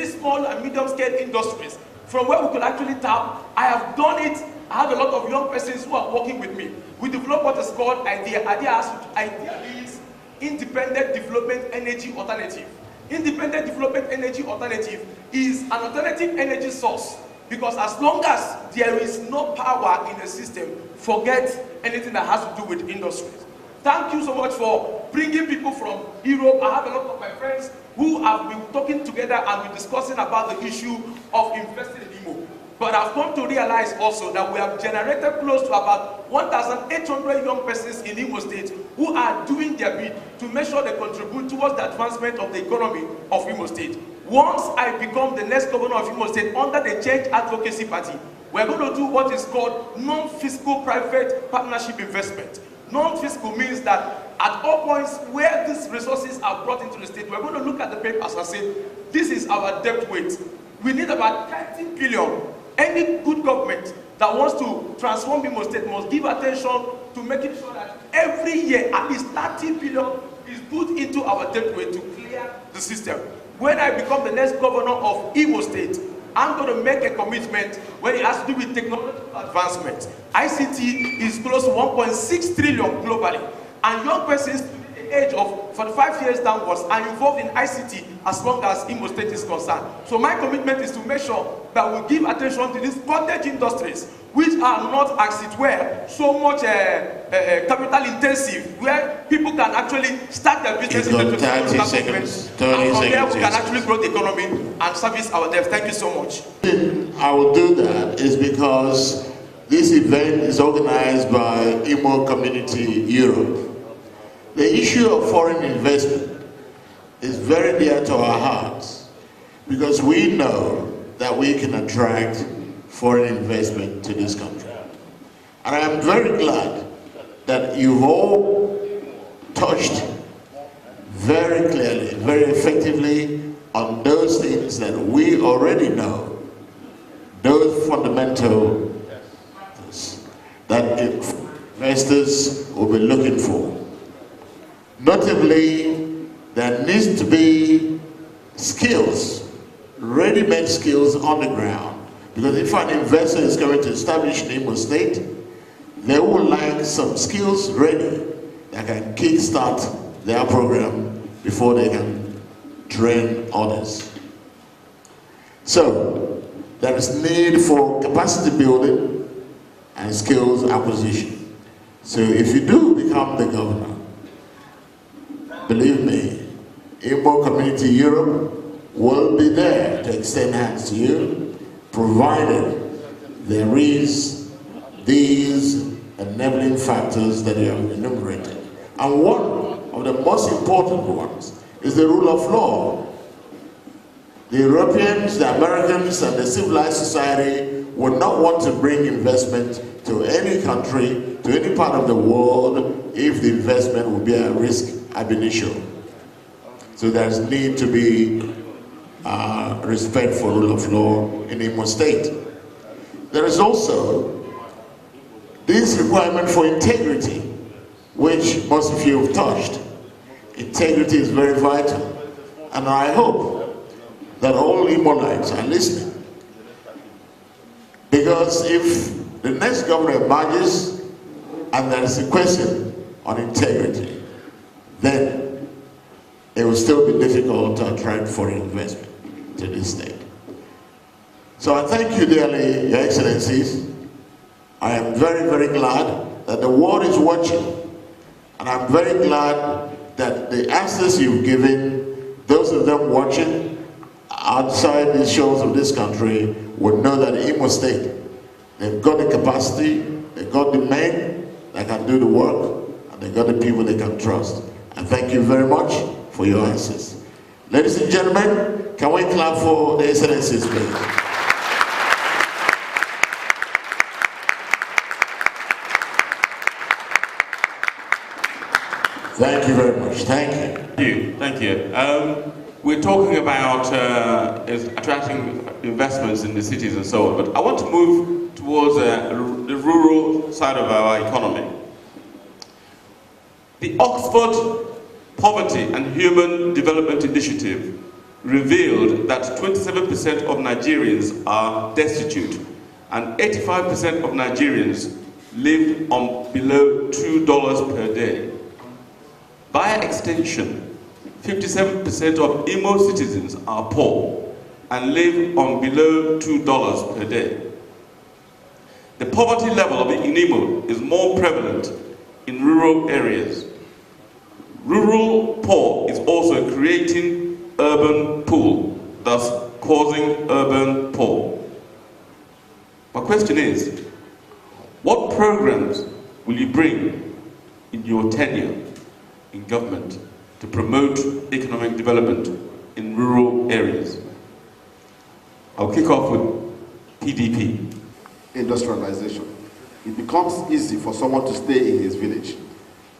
small and medium-scale industries from where we could actually tap. I have done it. I have a lot of young persons who are working with me. We develop what is called IDEA. IDEA is Independent Development Energy Alternative. Independent Development Energy Alternative is an alternative energy source, because as long as there is no power in the system, forget anything that has to do with industries. Thank you so much for bringing people from Europe. I have a lot of my friends who have been talking together and we're discussing about the issue of investing in Imo. But I've come to realize also that we have generated close to about 1,800 young persons in Imo State who are doing their bit to make sure they contribute towards the advancement of the economy of Imo State. Once I become the next governor of Imo State under the Change Advocacy Party, we're going to do what is called non-fiscal private partnership investment. Non-fiscal means that at all points where these resources are brought into the state, we're going to look at the papers and say, this is our debt weight. We need about 30 billion. Any good government that wants to transform Imo State must give attention to making sure that every year at least 30 billion is put into our debt weight to clear the system. When I become the next governor of Imo State, I'm going to make a commitment when it has to do with technological advancement. ICT is close to 1.6 trillion globally, and young persons to the age of 45 years downwards are involved in ICT as long as Imo State is concerned. So my commitment is to make sure that we give attention to these cottage industries, which are not, as it were, so much capital intensive, where people can actually start their business in the 30 seconds. And from there we can actually grow the economy and service our debt. Thank you so much. I will do that is because this event is organized by Imo Community Europe. The issue of foreign investment is very dear to our hearts because we know that we can attract foreign investment to this country. And I am very glad that you've all touched very clearly, very effectively on those things that we already know, those fundamental things that investors will be looking for. Notably, there needs to be skills, ready-made skills on the ground. Because if an investor is going to establish in Imo State, they would like some skills ready that can kickstart their program before they can train others. So, there is need for capacity building and skills acquisition. So if you do become the governor, believe me, Imo Community Europe will be there to extend hands to you, provided there is these enabling factors that you have enumerated. And one of the most important ones is the rule of law. The Europeans, the Americans, and the civilized society would not want to bring investment to any country, to any part of the world, if the investment would be at risk ab initio. So there's need to be respect for rule of law in Imo State. There is also this requirement for integrity, which most of you have touched. Integrity is very vital, and I hope that all Imolites are listening. Because if the next governor emerges and there is a question on integrity, then it will still be difficult to attract foreign investment to this state. So I thank you dearly, Your Excellencies. I am very, very glad that the world is watching, and I'm very glad that the answers you've given, those of them watching outside the shores of this country would know that Imo State, they've got the capacity, they've got the men that can do the work, and they've got the people they can trust. And thank you very much for your answers. Ladies and gentlemen, can we clap for the Excellencies, please? Thank you very much. Thank you. Thank you. We're talking about attracting investments in the cities and so on, but I want to move towards the rural side of our economy. The Oxford Poverty and Human Development Initiative revealed that 27% of Nigerians are destitute and 85% of Nigerians live on below $2 per day. By extension, 57% of Imo citizens are poor and live on below $2 per day. The poverty level in Imo is more prevalent in rural areas. Rural poor is also creating urban poor, thus causing urban poor. My question is, what programs will you bring in your tenure in government to promote economic development in rural areas? I'll kick off with PDP. Industrialization. It becomes easy for someone to stay in his village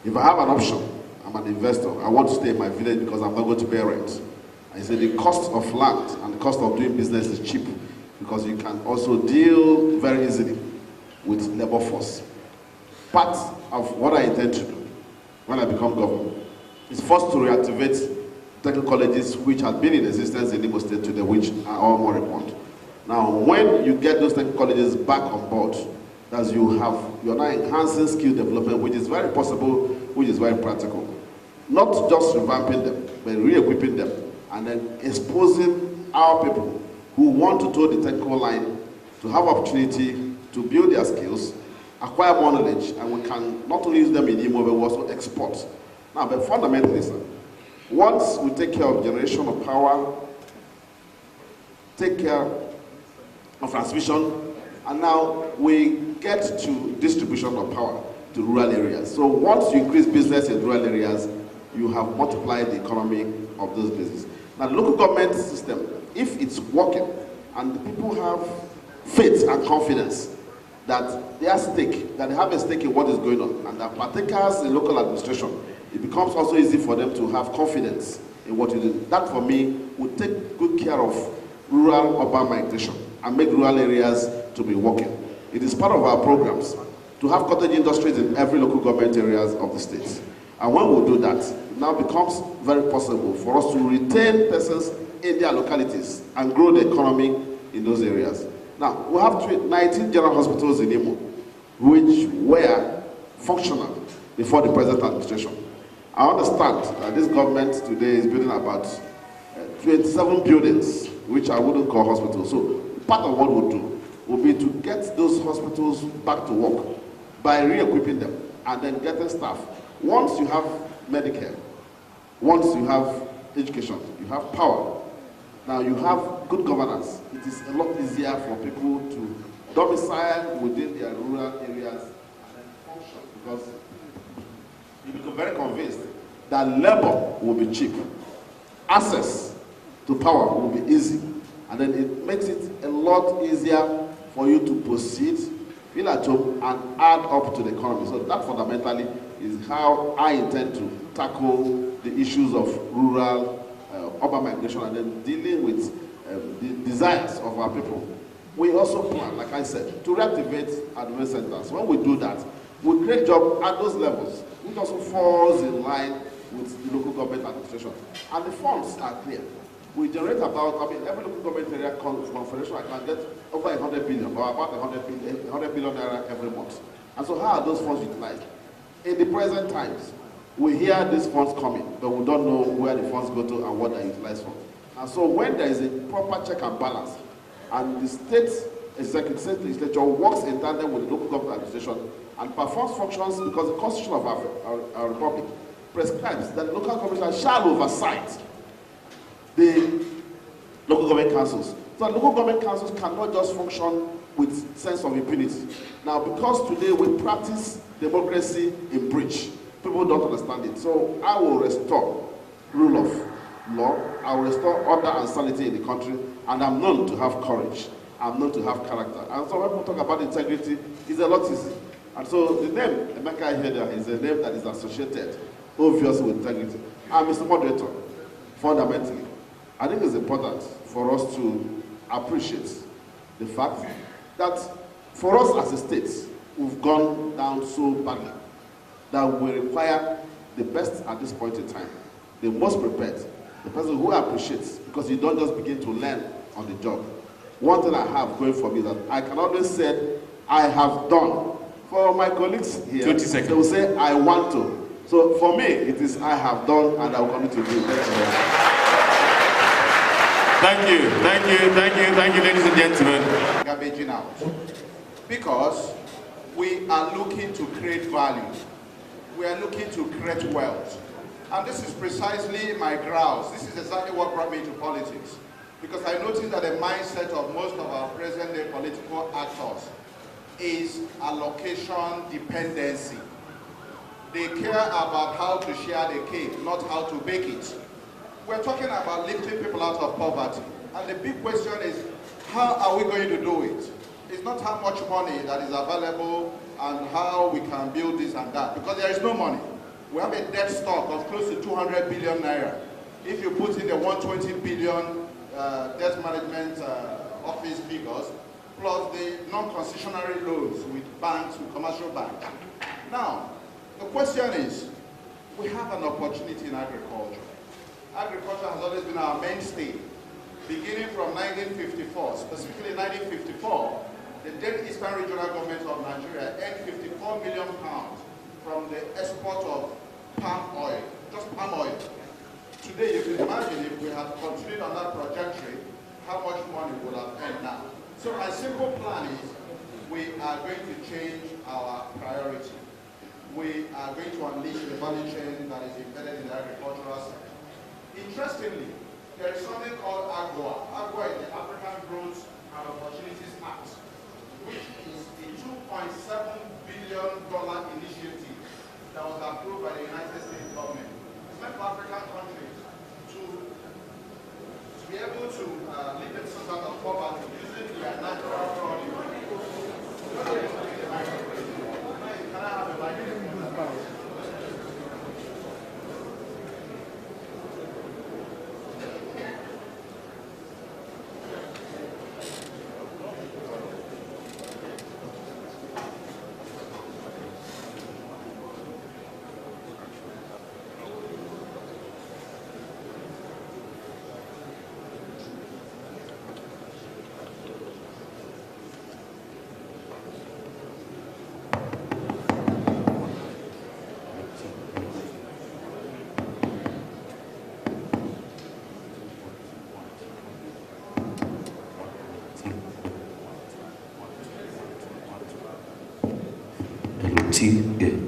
If I have an option, I'm an investor, I want to stay in my village because I'm not going to pay rent. I say the cost of land and the cost of doing business is cheap because you can also deal very easily with labor force. Part of what I intend to do when I become governor is first to reactivate technical colleges which have been in existence in Imo State today, which are all moribund. Now, when you get those technical colleges back on board, as you're now enhancing skill development, which is very possible, which is very practical. Not just revamping them, but re-equipping them, and then exposing our people who want to toe the technical line to have opportunity to build their skills, acquire more knowledge, and we can not only use them in Imo, but we also export. Now, but fundamentally, sir, once we take care of generation of power, take care of transmission, and now we get to distribution of power to rural areas. So once you increase business in rural areas, you have multiplied the economy of those businesses. Now, the local government system, if it's working, and the people have faith and confidence that they are stake, that they have a stake in what is going on, and that partakers in local administration, it becomes also easy for them to have confidence in what you do. That, for me, would take good care of rural-urban migration and make rural areas to be working. It is part of our programs to have cottage industries in every local government areas of the state. And when we do that, it now becomes very possible for us to retain persons in their localities and grow the economy in those areas. Now, we have 19 general hospitals in Imo, which were functional before the present administration. I understand that this government today is building about 27 buildings, which I wouldn't call hospitals. So part of what we'll do will be to get those hospitals back to work by re-equipping them and then getting staff. Once you have Medicare, once you have education, you have power, now you have good governance, it is a lot easier for people to domicile within their rural areas and then function, because you become very convinced that labor will be cheap, access to power will be easy, and then it makes it a lot easier for you to proceed, feel at home, and add up to the economy. So that fundamentally is how I intend to tackle the issues of rural urban migration and then dealing with the desires of our people. We also plan, like I said, to reactivate admin centers. When we do that, we create jobs at those levels, which also falls in line with the local government administration. And the funds are clear. We generate about, every local government area confederation I can get over 100 billion, or about 100 billion naira every month. And so how are those funds utilized? In the present times, we hear these funds coming, but we don't know where the funds go to and what they're utilized for. And so when there is a proper check and balance, and the state executive, state legislature works in tandem with the local government administration and performs functions, because the constitution of our republic prescribes that the local government shall oversight the local government councils. So local government councils cannot just function with sense of impunity. Now, because today we practice democracy in breach, people don't understand it. So I will restore rule of law, I will restore order and sanity in the country, and I'm known to have courage. I'm known to have character. And so when people talk about integrity, it's a lot easy. And so the name Emeka Ihedioha is a name that is associated, obviously, with integrity. And Mr. Moderator, fundamentally, I think it's important for us to appreciate the fact that for us as a state, we've gone down so badly that we require the best at this point in time, the most prepared, the person who appreciates, because you don't just begin to learn on the job. One thing I have going for me is that I can always say, I have done. For my colleagues here, 20 seconds. They will say, I want to. So for me, it is I have done and I will continue to do. Thank you, thank you, thank you, thank you, ladies and gentlemen. Garbaging out. Because we are looking to create value. We are looking to create wealth. And this is precisely my grounds. This is exactly what brought me to politics. Because I noticed that the mindset of most of our present-day political actors is allocation dependency. They care about how to share the cake, not how to bake it. We're talking about lifting people out of poverty. And the big question is, how are we going to do it? It's not how much money that is available and how we can build this and that, because there is no money. We have a debt stock of close to 200 billion naira. If you put in the 120 billion debt management office figures, plus the non-concessionary loans with banks, with commercial banks. Now, the question is, we have an opportunity in agriculture. Agriculture has always been our mainstay. Beginning from 1954, specifically 1954, the then Eastern Regional Government of Nigeria earned 54 million pounds from the export of palm oil, just palm oil. Today, you can imagine if we had continued on that trajectory, how much money we would have earned now. So my simple plan is, we are going to change our priority. We are going to unleash the value chain that is embedded in the agricultural sector. Interestingly, there is something called AGWA. AGWA is the African Growth and Opportunities Act, which is a $2.7 billion initiative that was approved by the United States government. It's meant for African countries to be able to live in some sort of poverty using their natural produce. Can I have a microphone?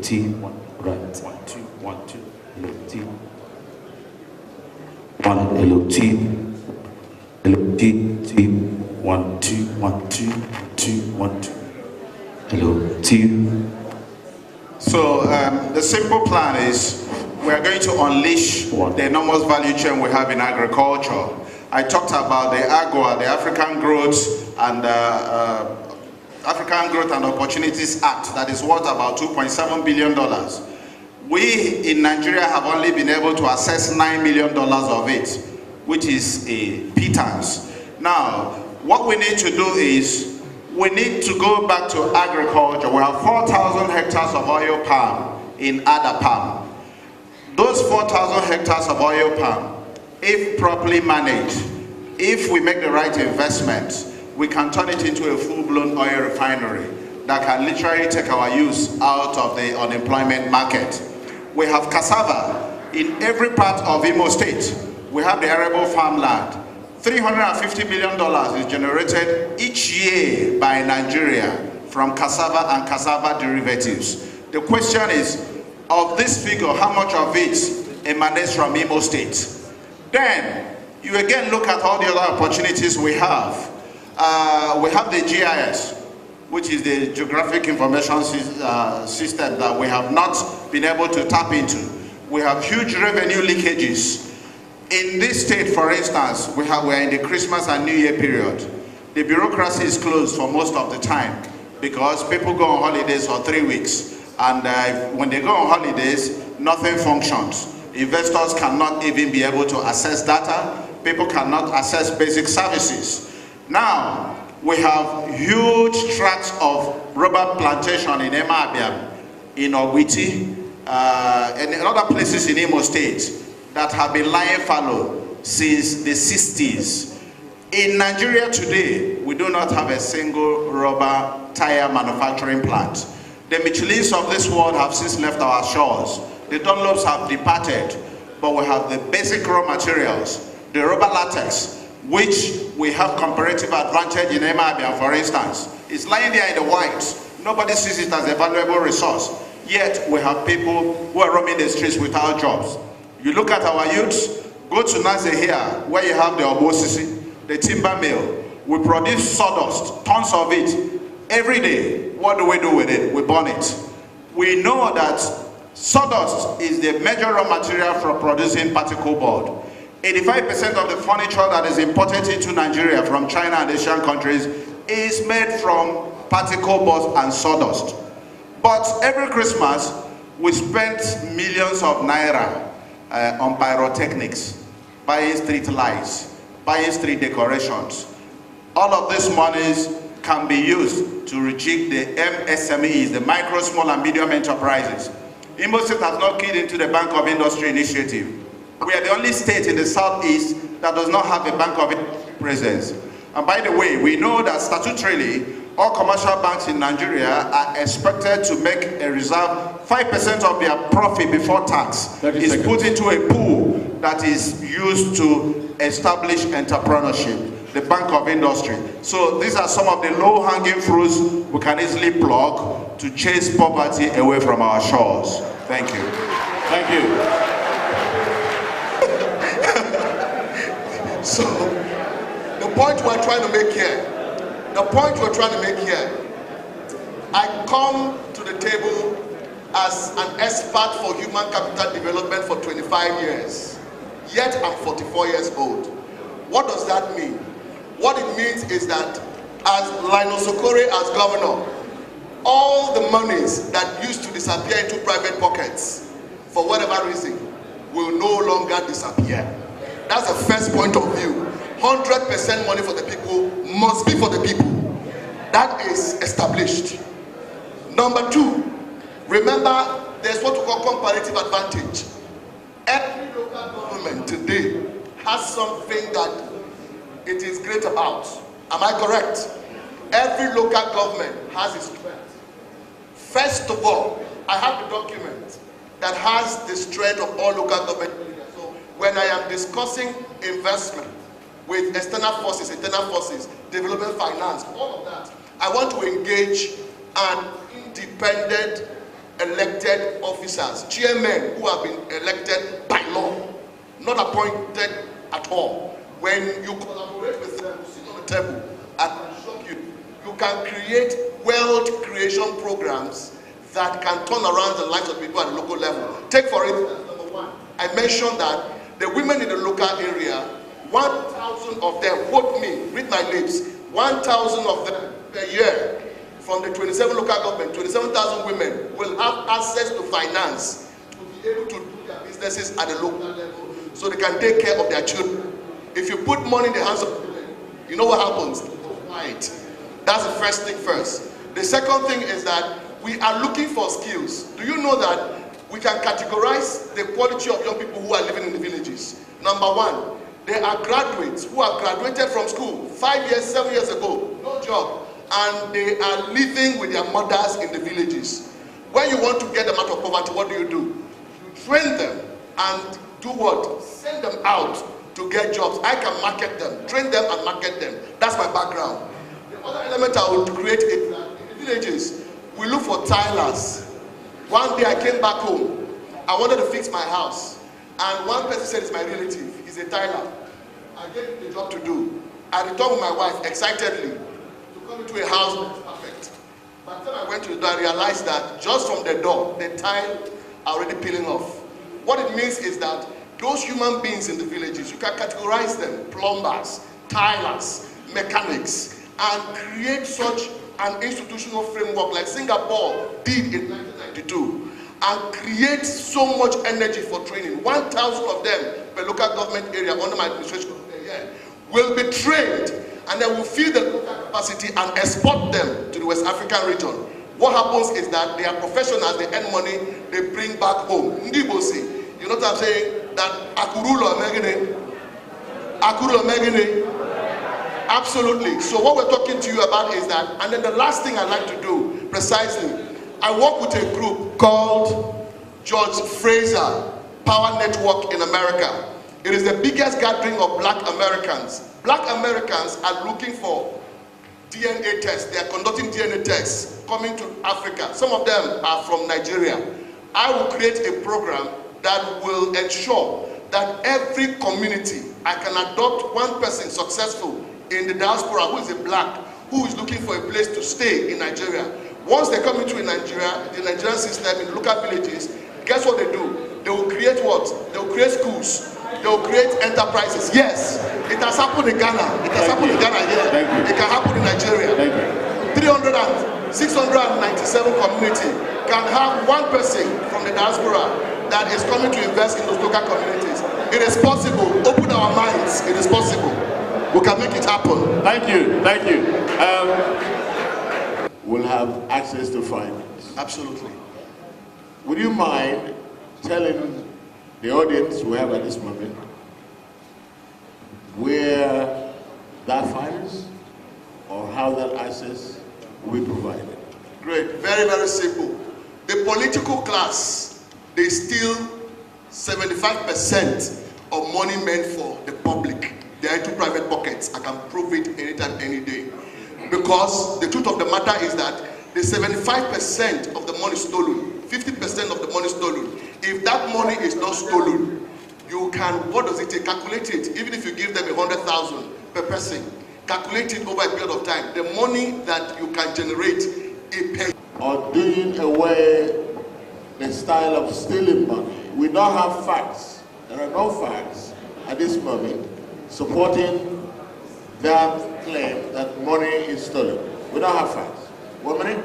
T, right, 1 2 1 2, LOT, 1 LOT, T, 1 2 1 2 2 1 2, LOT. So the simple plan is, we are going to unleash the enormous value chain we have in agriculture. I talked about the AGWA, the African Growth and Opportunities Act, that is worth about $2.7 billion. We in Nigeria have only been able to access $9 million of it, which is a pittance. Now, what we need to do is, we need to go back to agriculture. We have 4,000 hectares of oil palm in Ada Palm. Those 4,000 hectares of oil palm, if properly managed, if we make the right investments, we can turn it into a full-blown oil refinery that can literally take our use out of the unemployment market. We have cassava in every part of Imo State. We have the arable farmland. $350 million is generated each year by Nigeria from cassava and cassava derivatives. The question is, of this figure, how much of it emanates from Imo State? Then, you again look at all the other opportunities we have. We have the GIS, which is the Geographic Information System that we have not been able to tap into. We have huge revenue leakages. In this state, for instance, we're in the Christmas and New Year period. The bureaucracy is closed for most of the time because people go on holidays for 3 weeks. And when they go on holidays, nothing functions. Investors cannot even be able to access data. People cannot access basic services. Now, we have huge tracts of rubber plantation in Emabiam, in Ogwiti, and in other places in Imo State that have been lying fallow since the 60s. In Nigeria today, we do not have a single rubber tire manufacturing plant. The Michelins of this world have since left our shores. The Dunlops have departed, but we have the basic raw materials, the rubber latex, which we have comparative advantage in Emabiam, for instance. It's lying there in the white. Nobody sees it as a valuable resource. Yet we have people who are roaming the streets without jobs. You look at our youths, go to Naija here, where you have the Obosisi, the timber mill. We produce sawdust, tons of it, every day. What do we do with it? We burn it. We know that sawdust is the major raw material for producing particle board. 85% of the furniture that is imported into Nigeria from China and Asian countries is made from particle board and sawdust. But every Christmas, We spent millions of naira on pyrotechnics, buying street lights, buying street decorations. All of these monies can be used to rejig the MSMEs, the micro, small, and medium enterprises. Imo State has not keyed into the Bank of Industry initiative. We are the only state in the southeast that does not have a Bank of Industry presence. And by the way, we know that statutorily, all commercial banks in Nigeria are expected to make a reserve 5% of their profit before tax is put into a pool that is used to establish entrepreneurship, the Bank of Industry. So these are some of the low-hanging fruits we can easily pluck to chase poverty away from our shores. Thank you. Thank you. So, the point we're trying to make here, I come to the table as an expert for human capital development for 25 years, yet I'm 44 years old. What does that mean? What it means is that as Linus Okore as governor, all the monies that used to disappear into private pockets for whatever reason will no longer disappear. That's the first point of view. 100% money for the people must be for the people. That is established. Number two, remember there's what we call comparative advantage. Every local government today has something that it is great about. Am I correct? Every local government has its strength. First of all, I have a document that has the strength of all local government. So when I am discussing investment with external forces, internal forces, development finance, all of that, I want to engage an independent elected officers, chairmen who have been elected by law, not appointed at all. When you collaborate with them, you sit on the table, I can show you, you can create wealth creation programs that can turn around the lives of people at the local level. Take for instance, number one, I mentioned that the women in the local area, 1,000 of them, quote me, read my lips, 1,000 of them per year from the 27 local government, 27,000 women will have access to finance to be able to do their businesses at the local level so they can take care of their children. If you put money in the hands of women, you know what happens? Right. That's the first thing first. The second thing is that we are looking for skills. Do you know that we can categorize the quality of young people who are living in the villages? Number one, there are graduates who are graduated from school 5 years, 7 years ago, no job, and they are living with their mothers in the villages. When you want to get them out of poverty, what do? You train them and do what? Send them out to get jobs. I can market them, train them and market them. That's my background. The other element I would create is that in the villages, we look for tilers. One day I came back home. I wanted to fix my house. And one person said it's my relative. He's a tiler. I gave him the job to do. I returned with my wife excitedly to come into a house that is perfect. By the time I went to the door, I realized that just from the door, the tile are already peeling off. What it means is that those human beings in the villages, you can categorize them, plumbers, tilers, mechanics, and create such an institutional framework like Singapore did in 1992, and create so much energy for training. 1,000 of them per local government area under my administration will be trained, and they will fill the local capacity and export them to the West African region. What happens is that they are professionals, they earn money, they bring back home. Ndibosi. You know what I'm saying? That Akurulo Megine. Absolutely. So what we're talking to you about is that, and then the last thing I'd like to do, precisely, I work with a group called George Fraser Power Network in America. It is the biggest gathering of black Americans. Black Americans are looking for DNA tests. They are conducting DNA tests coming to Africa. Some of them are from Nigeria. I will create a program that will ensure that every community, I can adopt one person successful in the diaspora who is a black, who is looking for a place to stay in Nigeria. Once they come into Nigeria, the Nigerian system in local villages, guess what they do? They will create what? They will create schools. They will create enterprises. Yes, it has happened in Ghana. It has happened in Ghana here. It can happen in Nigeria. 300 697 community can have one person from the diaspora that is coming to invest in those local communities. It is possible. Open our minds. It is possible. We can make it happen. Thank you. Thank you. We'll have access to finance. Absolutely. Would you mind telling the audience we have at this moment where that finance or how that access will be provided? Great. Very, very simple. The political class, they steal 75% of money meant for the public. They are into private pockets. I can prove it anytime, any day. Because the truth of the matter is that the 75% of the money stolen, 50% of the money stolen, if that money is not stolen, you can, what does it take? Calculate it. Even if you give them 100,000 per person, calculate it over a period of time. The money that you can generate, it pays. Or doing away the style of stealing money. We don't have facts. There are no facts at this moment supporting that claim that money is stolen. We don't have facts. 1 minute.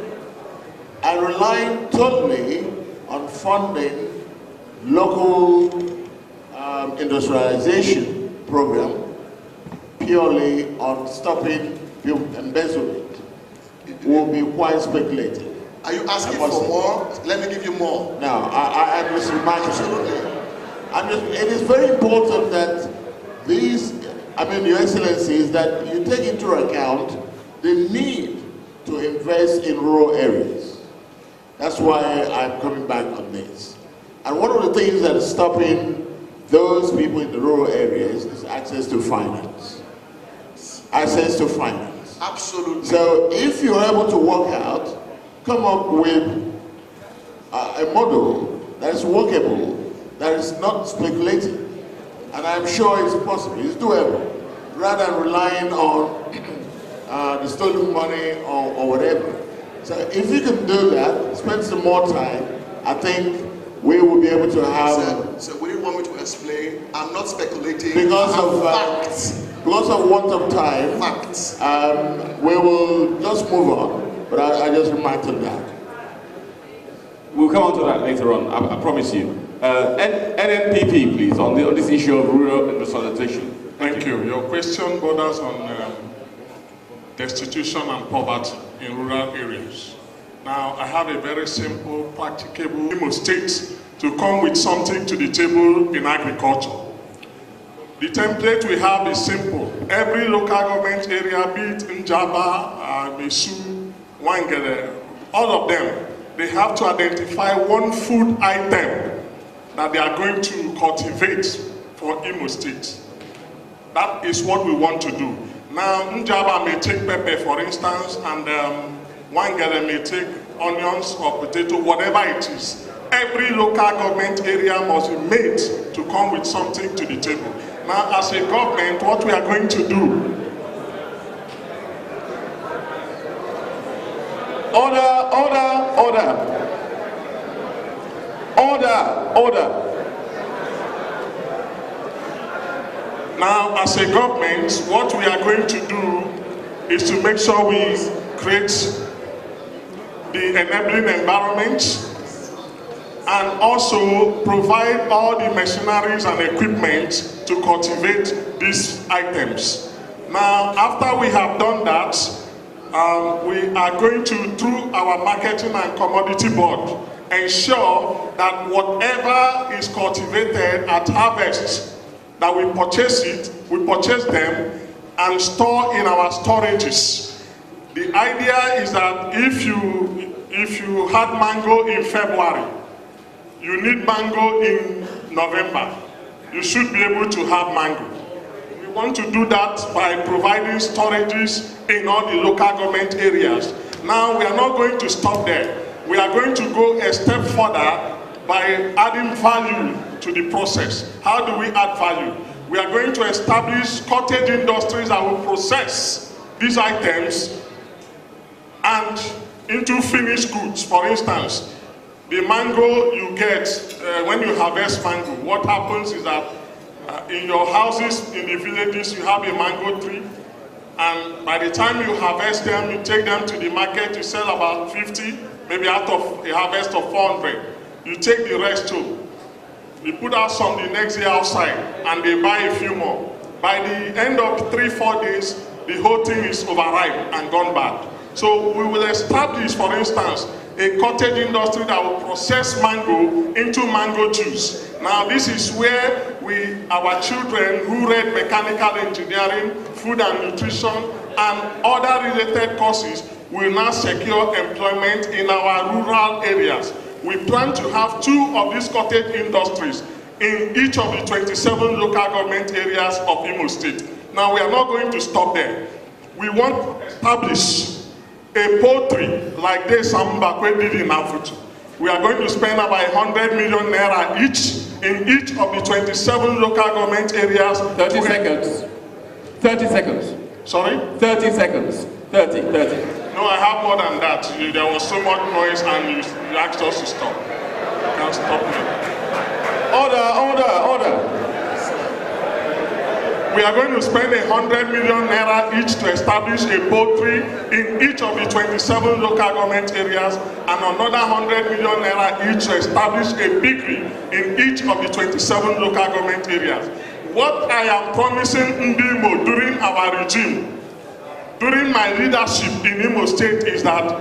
And relying totally on funding local industrialization program purely on stopping embezzlement will be quite speculative. Are you asking for more? Let me give you more. No, I'm just reminding you. It is very important that these, Your Excellencies, that you take into account the need to invest in rural areas. That's why I'm coming back on this. And one of the things that is stopping those people in the rural areas is access to finance. Access to finance. Absolutely. So if you're able to work out, come up with a model that is workable, that is not speculative, and I'm sure it's possible, it's doable, rather than relying on the stolen money or whatever. So if you can do that, spend some more time, I think we will be able to have... So what do you want me to explain? I'm not speculating. Because of facts. Because of want of time, facts. We will just move on, but I just remind you that. We'll come on to that later on, I promise you. NNPP, please, on this issue of rural industrialization. Thank you. Your question borders on destitution and poverty in rural areas. Now, I have a very simple, practicable state to come with something to the table in agriculture. The template we have is simple. Every local government area, be it Njaba, Mesu, Wangere, all of them, they have to identify one food item that they are going to cultivate for Imo State. That is what we want to do. Now, Njaba may take pepper, for instance, and Wangere may take onions or potato, whatever it is. Every local government area must be made to come with something to the table. Now, as a government, what we are going to do, order. Now, as a government, what we are going to do is to make sure we create the enabling environment and also provide all the machineries and equipment to cultivate these items. Now, after we have done that, we are going to, through our marketing and commodity board, ensure that whatever is cultivated at harvest, that we purchase them and store in our storages. The idea is that if you had mango in February, you need mango in November, you should be able to have mango. We want to do that by providing storages in all the local government areas. Now, we are not going to stop there. We are going to go a step further by adding value to the process. How do we add value? We are going to establish cottage industries that will process these items and into finished goods. For instance, the mango you get when you harvest mango, what happens is that in your houses, in the villages, you have a mango tree, and by the time you harvest them, you take them to the market, you sell about 50, maybe out of a harvest of 400. You take the rest home. You put out some the next year outside, and they buy a few more. By the end of 3-4 days, the whole thing is overripe and gone bad. So we will establish, for instance, a cottage industry that will process mango into mango juice. Now this is where our children who read mechanical engineering, food and nutrition, and other related courses will now secure employment in our rural areas. We plan to have 2 of these cottage industries in each of the 27 local government areas of Imo State. Now we are not going to stop there. We want to establish a poultry like this Mbakwe did in Afutu. We are going to spend about 100 million naira each in each of the 27 local government areas. 30 seconds. 30 seconds. Sorry? 30 seconds. 30. No, I have more than that. There was so much noise and you asked us to stop. You can't stop me. Order. We are going to spend 100 million naira each to establish a poultry in each of the 27 local government areas, and another 100 million naira each to establish a piggery in each of the 27 local government areas. What I am promising Ndimo during our regime, during my leadership in Imo State, is that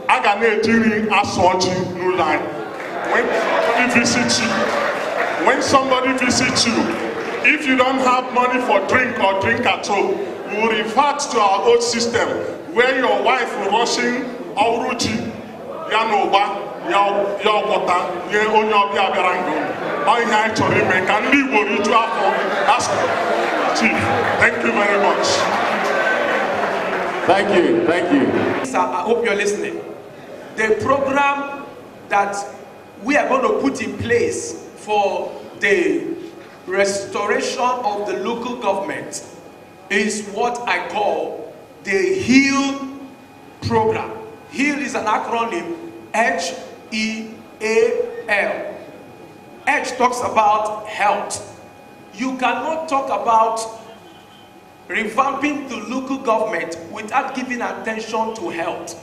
Agane during Aswaji New Line, when somebody visits you, if you don't have money for drink or drink at home, we will revert to our old system where your wife will rushing Auruji, Yanoba, Yawata, Onyobi Aberango. Thank you very much. Thank you. Sir, I hope you're listening. The program that we are going to put in place for the restoration of the local government is what I call the HEAL program. HEAL is an acronym, H-E-A-L. H talks about health. You cannot talk about revamping the local government without giving attention to health.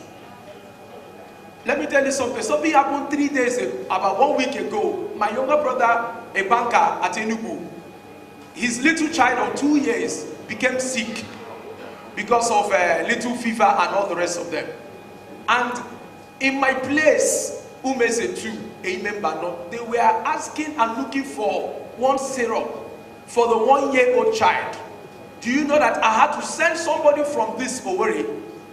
Let me tell you something. Something happened 3 days ago, about 1 week ago. My younger brother, a banker at Enugu, his little child of 2 years became sick because of little fever and all the rest of them. And in my place, Umeze 2, a member, they were asking and looking for one syrup for the 1-year-old child. Do you know that I had to send somebody from this Owerri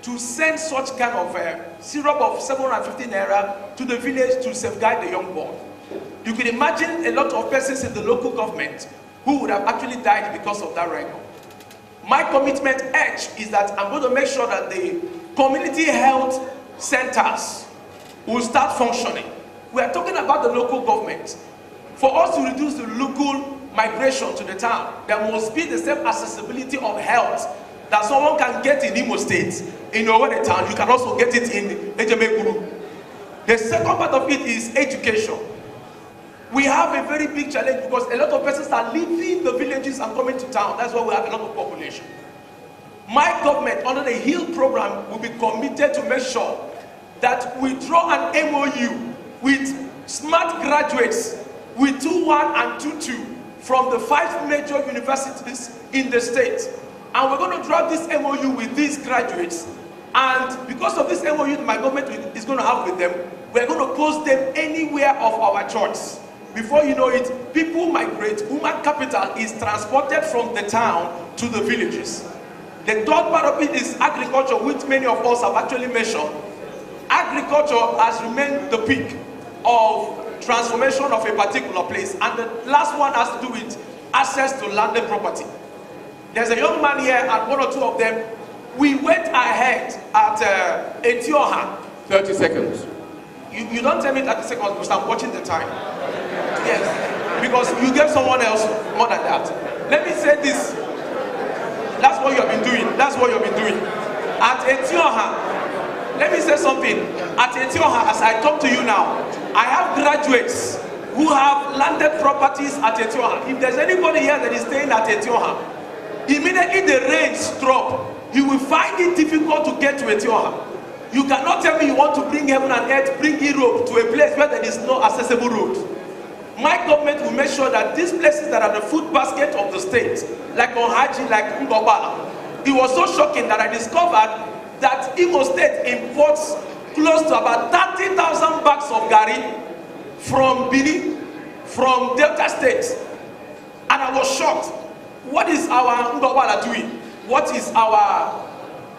to send such kind of syrup of 750 naira to the village to safeguard the young boy? You can imagine a lot of persons in the local government who would have actually died because of that record. My commitment H is that I'm going to make sure that the community health centers will start functioning. We are talking about the local government. For us to reduce the local migration to the town, there must be the same accessibility of health that someone can get in Imo State, in Owerri town. You can also get it in Ejemeguru. The second part of it is education. We have a very big challenge because a lot of persons are leaving the villages and coming to town. That's why we have a lot of population. My government, under the HEAL program, will be committed to make sure that we draw an MOU with smart graduates with 2-1 and 2-2 from the 5 major universities in the state. And we're going to draw this MOU with these graduates. And because of this MOU my government is going to have with them, we're going to post them anywhere of our choice. Before you know it, people migrate. Human capital is transported from the town to the villages. The third part of it is agriculture, which many of us have actually mentioned. Agriculture has remained the peak of transformation of a particular place. And the last one has to do with access to landed property. There's a young man here, and 1 or 2 of them, we went ahead at Etioha. 30 seconds. You don't tell me 30 seconds because I'm watching the time. Yes, because you gave someone else more than that. Let me say this. That's what you have been doing. That's what you have been doing. At Etioha, let me say something. At Etioha, as I talk to you now, I have graduates who have landed properties at Etioha. If there's anybody here that is staying at Etioha, immediately the rains drop, you will find it difficult to get to Etioha. You cannot tell me you want to bring heaven and earth, bring Europe to a place where there is no accessible road. My government will make sure that these places that are the food basket of the state, like Onhaji, like Ngobala, it was so shocking that I discovered that Imo State imports close to about 30,000 bags of gari from Bini, from Delta States. And I was shocked. What is our Ngobala doing? What is our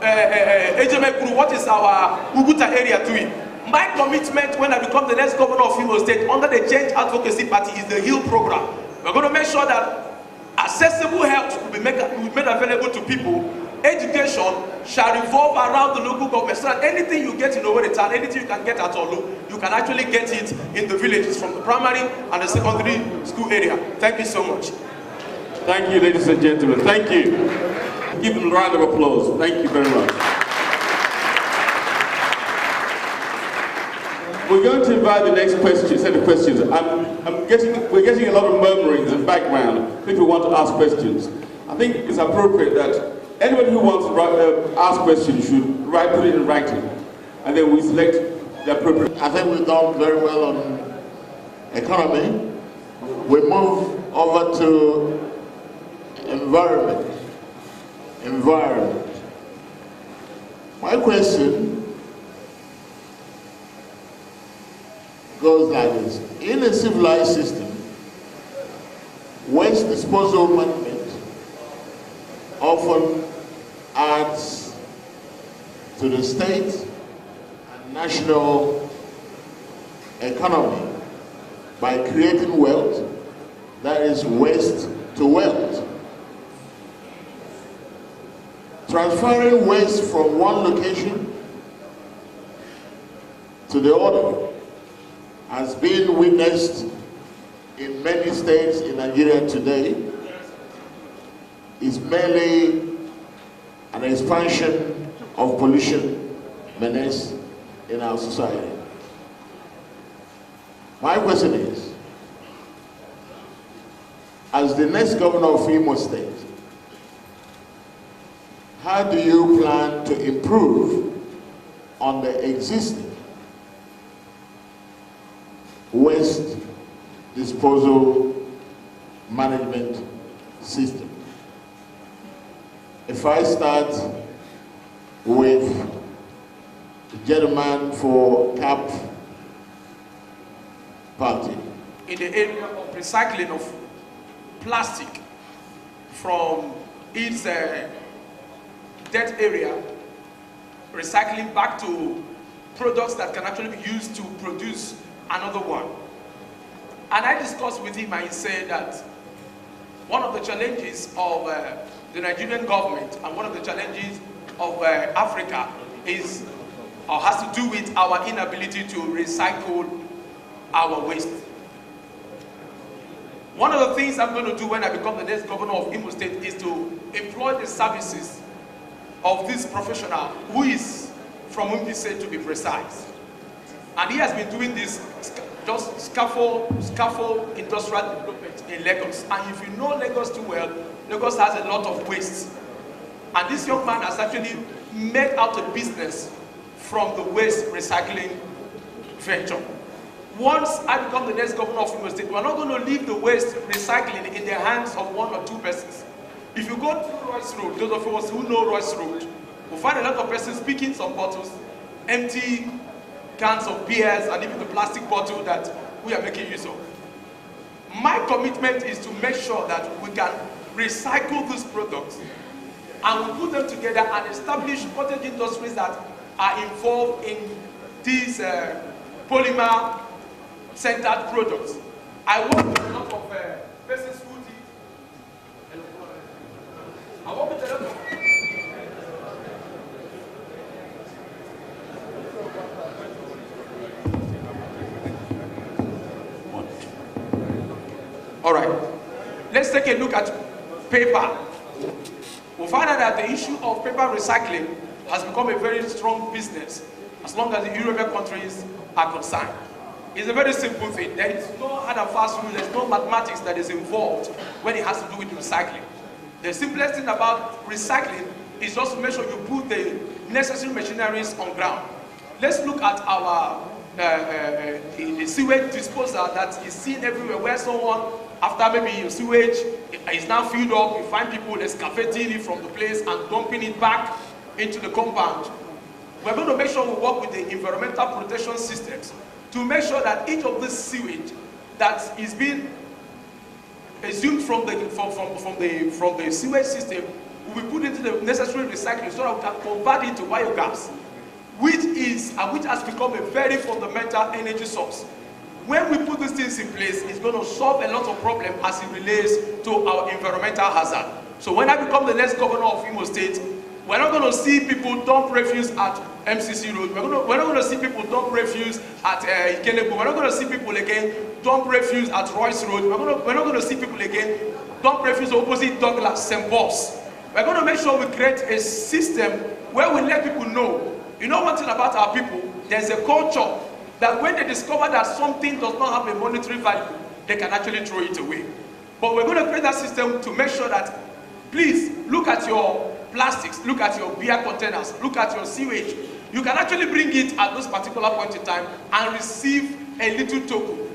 Ejeme, what is our Uguta area doing? My commitment when I become the next governor of Imo State under the Change Advocacy Party is the HEAL program. We're going to make sure that accessible health will be made available to people. Education shall revolve around the local government, so that anything you get in Owerri town, anything you can get at Olu, you can actually get it in the villages from the primary and the secondary school area. Thank you so much. Thank you, ladies and gentlemen. Thank you. Give them a round of applause. Thank you very much. We're going to invite the next set of questions. We're getting a lot of murmurings in the background. People want to ask questions. I think it's appropriate that anybody who wants to ask questions should put it in writing, and then we select the appropriate. I think we've done very well on economy. We move over to environment. My question goes like this. In a civilized system, waste disposal management often adds to the state and national economy by creating wealth, that is waste to wealth. Transferring waste from one location to the other has been witnessed in many states in Nigeria today. Is merely an expansion of pollution menace in our society. My question is, as the next governor of Imo State, how do you plan to improve on the existing waste disposal management system? If I start with the gentleman for CAP Party. In the area of recycling of plastic from its dead area, recycling back to products that can actually be used to produce another one. And I discussed with him and he said that one of the challenges of the Nigerian government and one of the challenges of Africa is or has to do with our inability to recycle our waste. One of the things I'm going to do when I become the next governor of Imo State is to employ the services of this professional who is from Umbise, to be precise. And he has been doing this just scaffold industrial development in Lagos. And if you know Lagos too well, Lagos has a lot of waste. And this young man has actually made out a business from the waste recycling venture. Once I become the next governor of Imo State, we're not going to leave the waste recycling in the hands of one or two persons. If you go through Royce Road, those of us who know Royce Road, we'll find a lot of persons picking some bottles, empty cans of beers, and even the plastic bottle that we are making use of. My commitment is to make sure that we can recycle these products and we put them together and establish cottage industries that are involved in these polymer-centered products. I work with a lot of persons who I work with a lot of All right, let's take a look at paper. We'll find out that the issue of paper recycling has become a very strong business as long as the European countries are concerned. It's a very simple thing. There is no hard and fast rule, there's no mathematics that is involved when it has to do with recycling. The simplest thing about recycling is just to make sure you put the necessary machineries on ground. Let's look at our the sewage disposal that is seen everywhere, where someone, after maybe your sewage is now filled up, you find people excavating it from the place and dumping it back into the compound. We're going to make sure we work with the environmental protection systems to make sure that each of this sewage that is being assumed from the sewage system will be put into the necessary recycling so that we can convert it to biogas, which has become a very fundamental energy source. When we put these things in place, it's going to solve a lot of problems as it relates to our environmental hazard. So when I become the next governor of Imo State, we're not going to see people dump refuse at MCC Road. We're not going to see people dump refuse at Ikenebu. We're not going to see people again dump refuse at Royce Road. We're not going to see people again dump refuse opposite Douglas, St. Paul's. We're going to make sure we create a system where we let people know. You know one thing about our people, there's a culture that when they discover that something does not have a monetary value, they can actually throw it away. But we're going to create that system to make sure that, please, look at your plastics, look at your beer containers, look at your sewage. You can actually bring it at this particular point in time and receive a little token.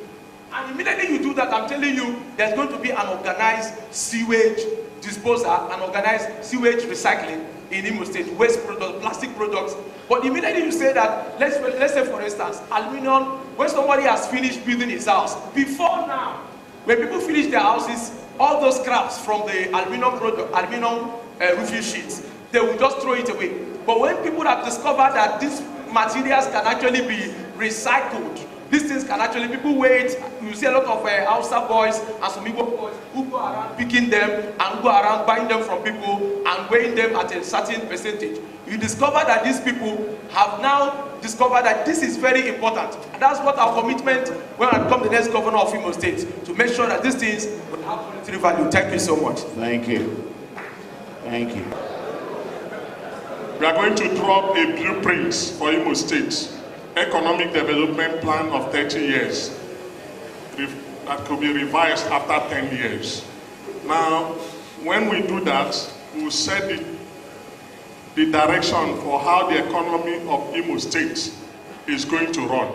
And immediately you do that, I'm telling you, there's going to be an organized sewage disposal, an organized sewage recycling in Imo State, waste products, plastic products. But immediately you say that, let's say for instance, aluminum, when somebody has finished building his house, before now, when people finish their houses, all those scraps from the aluminum roofing sheets, they will just throw it away. But when people have discovered that these materials can actually be recycled, these things can actually, people wait, you see a lot of Hausa boys and some Igbo boys who go around picking them and go around buying them from people and weighing them at a certain percentage. You discover that these people have now discovered that this is very important. And that's what our commitment when I become the next governor of Imo State, to make sure that these things will have monetary value. Thank you so much. Thank you. Thank you. We are going to drop a blueprint for Imo State. Economic development plan of 30 years that could be revised after 10 years. Now, when we do that, we will set the direction for how the economy of Imo State is going to run.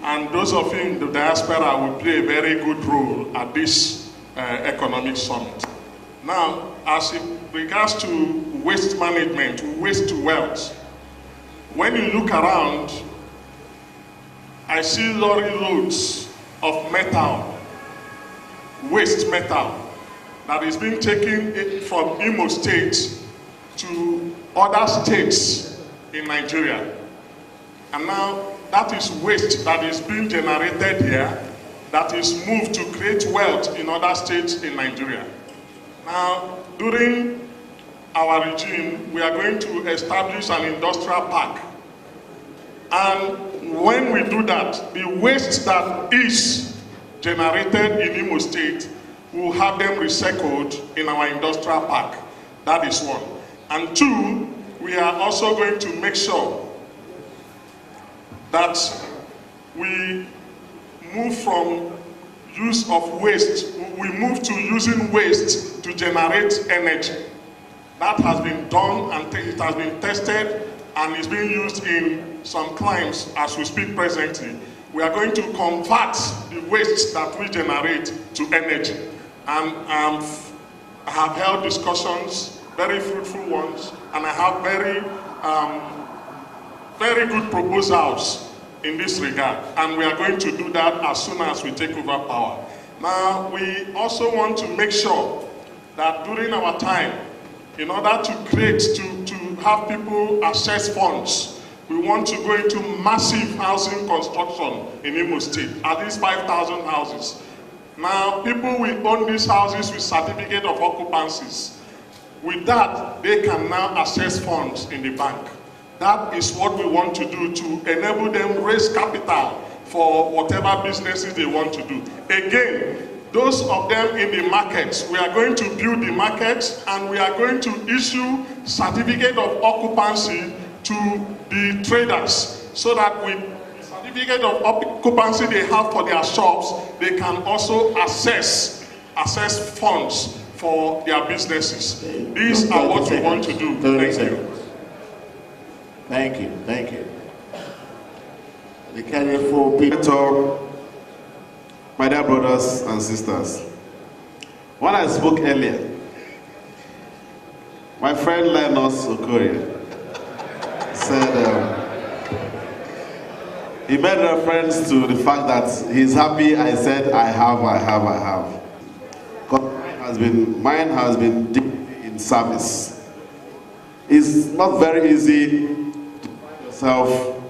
And those of you in the diaspora will play a very good role at this economic summit. Now, as it regards to waste management, waste to wealth, when you look around, I see lorry loads of metal, waste metal, that is being taken from Imo State to other states in Nigeria. And now that is waste that is being generated here, that is moved to create wealth in other states in Nigeria. Now, during our regime, we are going to establish an industrial park. And when we do that, the waste that is generated in Imo State, we will have them recycled in our industrial park. That is one. And two, we are also going to make sure that we move from use of waste, we move to using waste to generate energy. That has been done and it has been tested and is being used in some climes as we speak presently. We are going to convert the waste that we generate to energy. And I have held discussions, very fruitful ones, and I have very good proposals in this regard. And we are going to do that as soon as we take over power. Now, we also want to make sure that during our time, in order to create, to have people access funds, we want to go into massive housing construction in Imo State, at least 5,000 houses. Now, people will own these houses with certificate of occupancies. With that, they can now access funds in the bank. That is what we want to do to enable them raise capital for whatever businesses they want to do. Again, those of them in the markets, we are going to build the markets and we are going to issue certificate of occupancy to the traders so that with the certificate of occupancy they have for their shops, they can also access funds for their businesses. These are what we want to do. Thank you. Thank you, thank you. The careful people, my dear brothers and sisters, when I spoke earlier, my friend Linus Okorie said he made reference to the fact that he's happy. I said, I have. Mine has been deep in service. It's not very easy to find yourself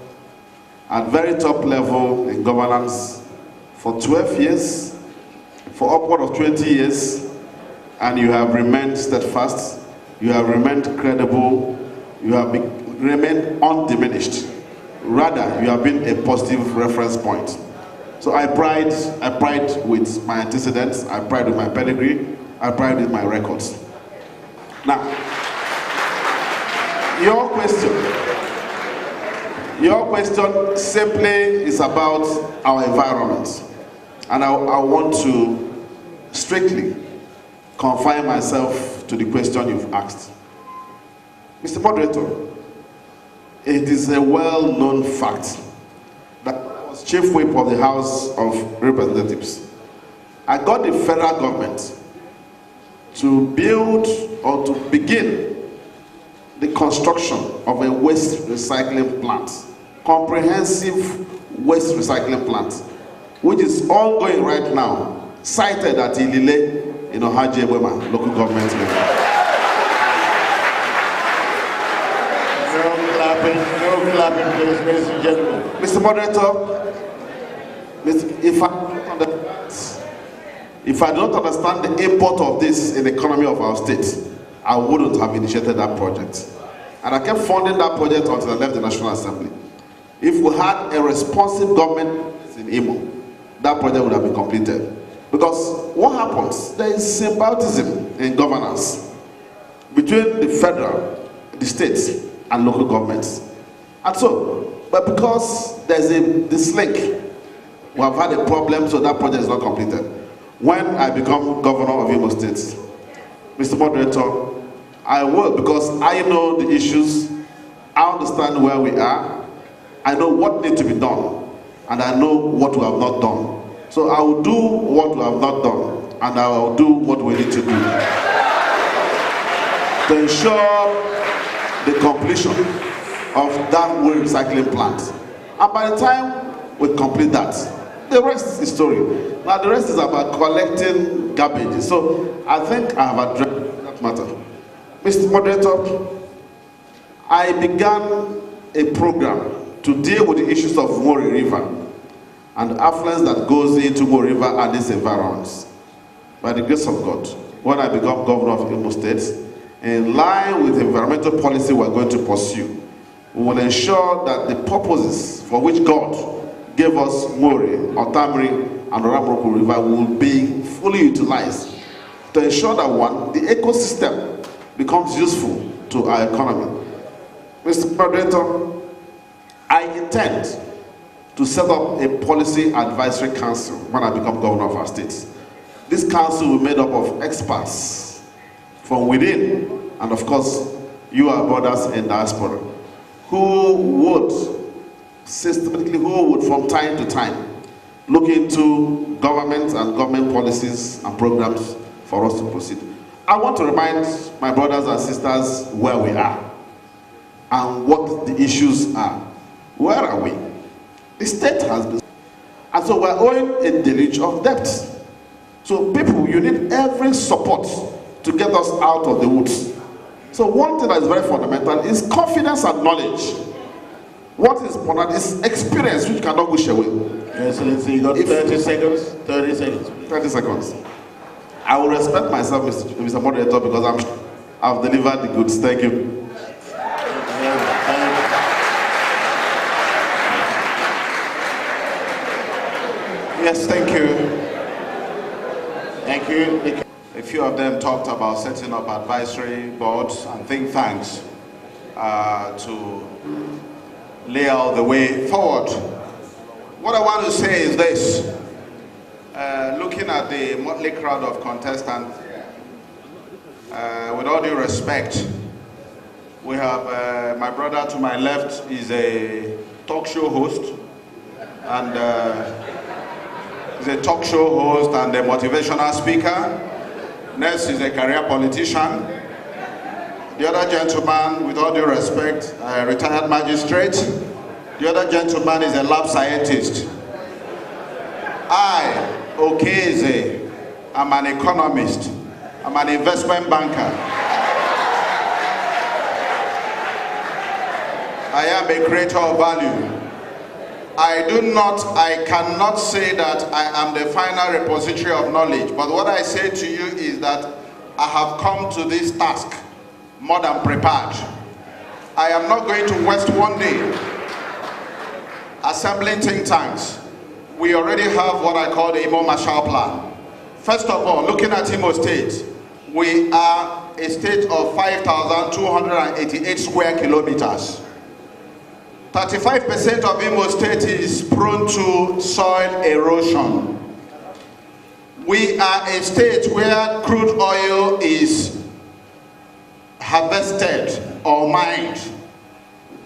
at very top level in governance for 12 years, for upward of 20 years, and you have remained steadfast, you have remained credible, you have remained undiminished. Rather, you have been a positive reference point. So I pride with my antecedents, I pride with my pedigree, I pride with my records. Now, your question simply is about our environment. And I want to strictly confine myself to the question you've asked. Mr. Moderator, it is a well-known fact that I was Chief Whip of the House of Representatives. I got the federal government to build or to begin the construction of a waste recycling plant, comprehensive waste recycling plant, which is ongoing right now, sited at Ilile in NaijaBlogger local government area. No clapping, please, ladies and gentlemen. Mr. Moderator, if I don't understand the import of this in the economy of our state, I wouldn't have initiated that project. And I kept funding that project until I left the National Assembly. If we had a responsive government in Imo, that project would have been completed. Because what happens, there is symbiotism in governance between the federal, the states, and local governments. And so, but because there's this link, we have had a problem, so that project is not completed. When I become governor of Imo State, Mr. Moderator, I will, because I know the issues, I understand where we are, I know what needs to be done, and I know what we have not done. So I will do what we have not done, and I will do what we need to do to ensure the completion of that waste recycling plant. And by the time we complete that, the rest is history. Now the rest is about collecting garbage. So I think I have addressed that matter. Mr. Moderator, I began a program to deal with the issues of Mori River and the affluence that goes into Mori River and its environs. By the grace of God, when I become governor of Imo State, in line with the environmental policy we're going to pursue, we will ensure that the purposes for which God gave us Mori, Otamiri, and Oramoko River will be fully utilized to ensure that one, the ecosystem becomes useful to our economy. Mr. Moderator, I intend to set up a policy advisory council when I become governor of our state. This council will be made up of experts from within, and of course, you, our brothers in diaspora, who would from time to time look into government and government policies and programs for us to proceed. I want to remind my brothers and sisters where we are and what the issues are. Where are we? The state has been, and so we're owing a deluge of debt. So people, you need every support to get us out of the woods. So one thing that is very fundamental is confidence and knowledge. What is important is experience, which cannot wish away. Excellency, you got 30 seconds. 30 seconds. 30 seconds. I will respect myself, Mr. Moderator, because I've delivered the goods. Thank you. Yes, thank you. Thank you. A few of them talked about setting up advisory boards and think tanks to lay out the way forward. What I want to say is this. Looking at the motley crowd of contestants, With all due respect, we have my brother to my left is a talk show host, and is a talk show host and a motivational speaker. Next is a career politician. The other gentleman, with all due respect, a retired magistrate. The other gentleman is a lab scientist. I, Okeze, I'm an economist. I'm an investment banker. I am a creator of value. I cannot say that I am the final repository of knowledge, but what I say to you is that I have come to this task more than prepared. I am not going to waste one day assembling think tanks. We already have what I call the Imo Marshall Plan. First of all, looking at Imo State, we are a state of 5,288 square kilometers. 35% of Imo State is prone to soil erosion. We are a state where crude oil is harvested or mined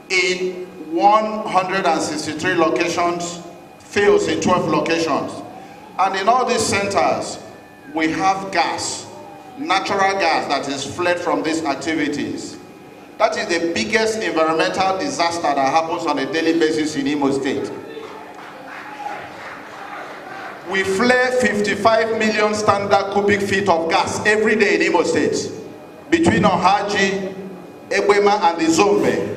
in 163 locations, fields in 12 locations. And in all these centers, we have gas, natural gas that is fled from these activities. That is the biggest environmental disaster that happens on a daily basis in Imo State. We flare 55 million standard cubic feet of gas every day in Imo State, between Ohaji, Ebwema, and the Zombe.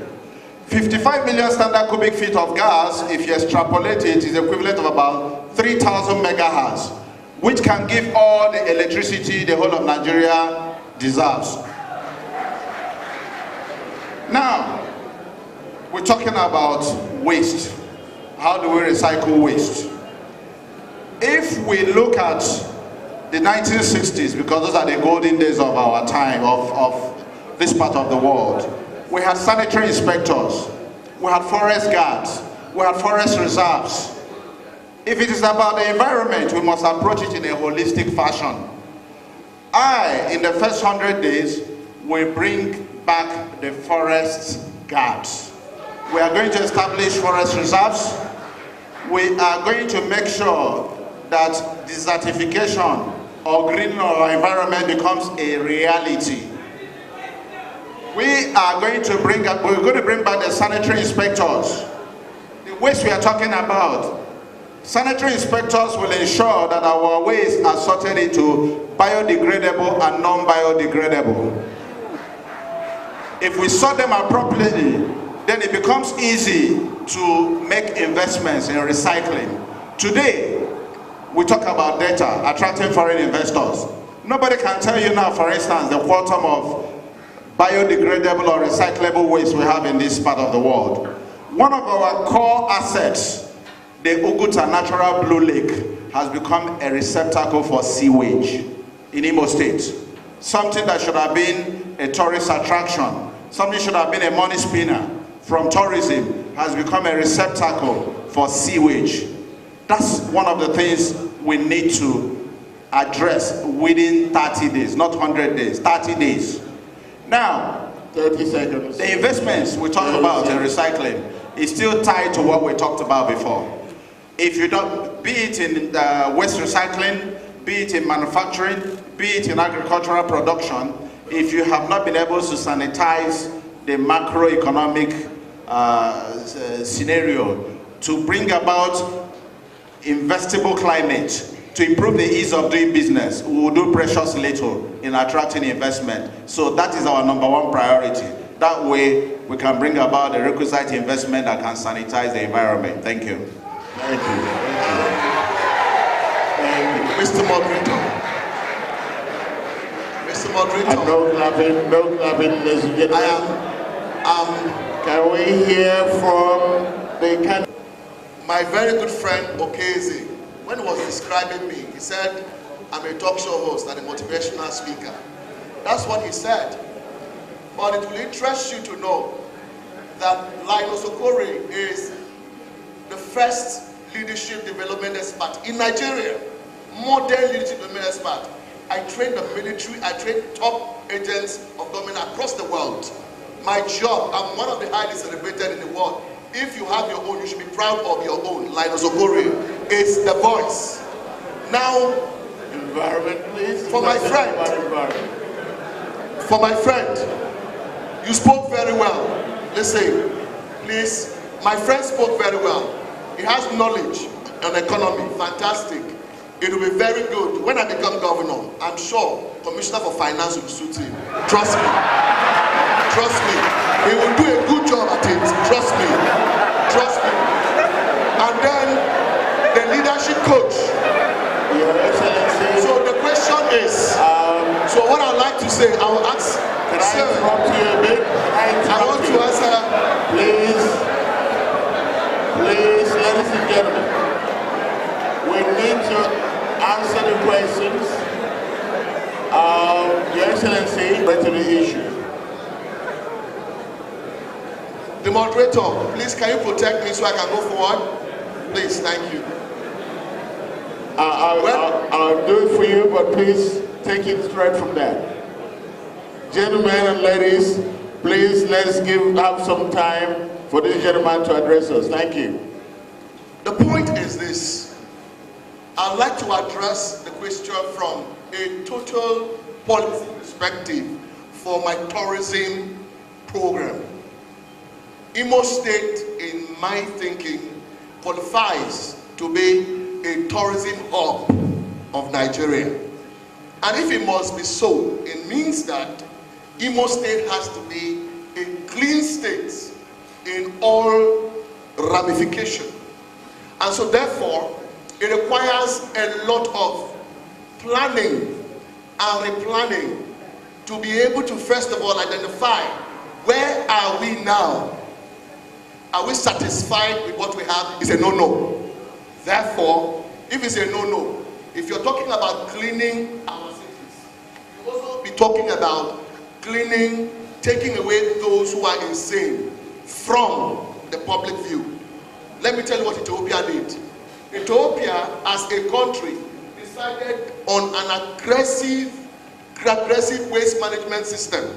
55 million standard cubic feet of gas, if you extrapolate it, is equivalent of about 3,000 megahertz, which can give all the electricity the whole of Nigeria deserves. Now, we're talking about waste. How do we recycle waste? If we look at the 1960s, because those are the golden days of our time, of this part of the world, we had sanitary inspectors, we had forest guards, we had forest reserves. If it is about the environment, we must approach it in a holistic fashion. In the first 100 days, will bring back the forest guards. We are going to establish forest reserves. We are going to make sure that desertification or greening of our environment becomes a reality. We're going to bring back the sanitary inspectors. The waste we are talking about, sanitary inspectors will ensure that our waste are sorted into biodegradable and non-biodegradable. If we sort them appropriately, then it becomes easy to make investments in recycling. Today, we talk about data, attracting foreign investors. Nobody can tell you now, for instance, the quantum of biodegradable or recyclable waste we have in this part of the world. One of our core assets, the Oguta Natural Blue Lake, has become a receptacle for sewage in Imo State. Something that should have been a tourist attraction, something should have been a money spinner from tourism, has become a receptacle for sewage. That's one of the things we need to address within 30 days, not 100 days, 30 days. Now, 30 seconds. The investments we talk about in recycling is still tied to what we talked about before. If you don't, be it in waste recycling, be it in manufacturing, be it in agricultural production, if you have not been able to sanitize the macroeconomic scenario to bring about investable climate, to improve the ease of doing business, we will do precious little in attracting investment. So that is our #1 priority. That way, we can bring about the requisite investment that can sanitize the environment. Thank you. Thank you. Thank you. Mr. Moderator. Mr. Moderator. No clapping, ladies and gentlemen. Can we hear from the candidate? My very good friend Okeze, when he was describing me, he said, I'm a talk show host and a motivational speaker. That's what he said. But it will interest you to know that Linus Okori is the first leadership development expert in Nigeria, modern leadership development expert. I train the military, I train top agents of government across the world. My job, I'm one of the highly celebrated in the world. If you have your own, you should be proud of your own. Linus Okorie is the voice. Now, environment, please. For my friend, you spoke very well. Listen, please. My friend spoke very well. He has knowledge on economy, fantastic. It will be very good. When I become governor, I'm sure Commissioner for Finance will suit him. Trust me. Trust me. He will do a good job at it. Trust me. Trust me. And then the leadership coach. Your Excellency. So the question is, so what I'd like to say, I will ask. Can I interrupt you a bit? I want to answer. Please, ladies and gentlemen, we need to answer the questions. Your Excellency, right to the issue. The moderator, please, can you protect me so I can go forward? Please, thank you. I'll do it for you, but please take it straight from there. Gentlemen and ladies, please let's have some time for this gentleman to address us. Thank you. The point is this. I'd like to address the question from a total policy perspective for my tourism program. Imo State, in my thinking, qualifies to be a tourism hub of Nigeria. And if it must be so, it means that Imo State has to be a clean state in all ramifications. And so therefore, it requires a lot of planning and replanning to be able to first of all identify where are we now? Are we satisfied with what we have? It's a no-no. Therefore, if it's a no-no, if you're talking about cleaning our cities, you also be talking about cleaning, taking away those who are insane from the public view. Let me tell you what Ethiopia did. Ethiopia, as a country, decided on an aggressive waste management system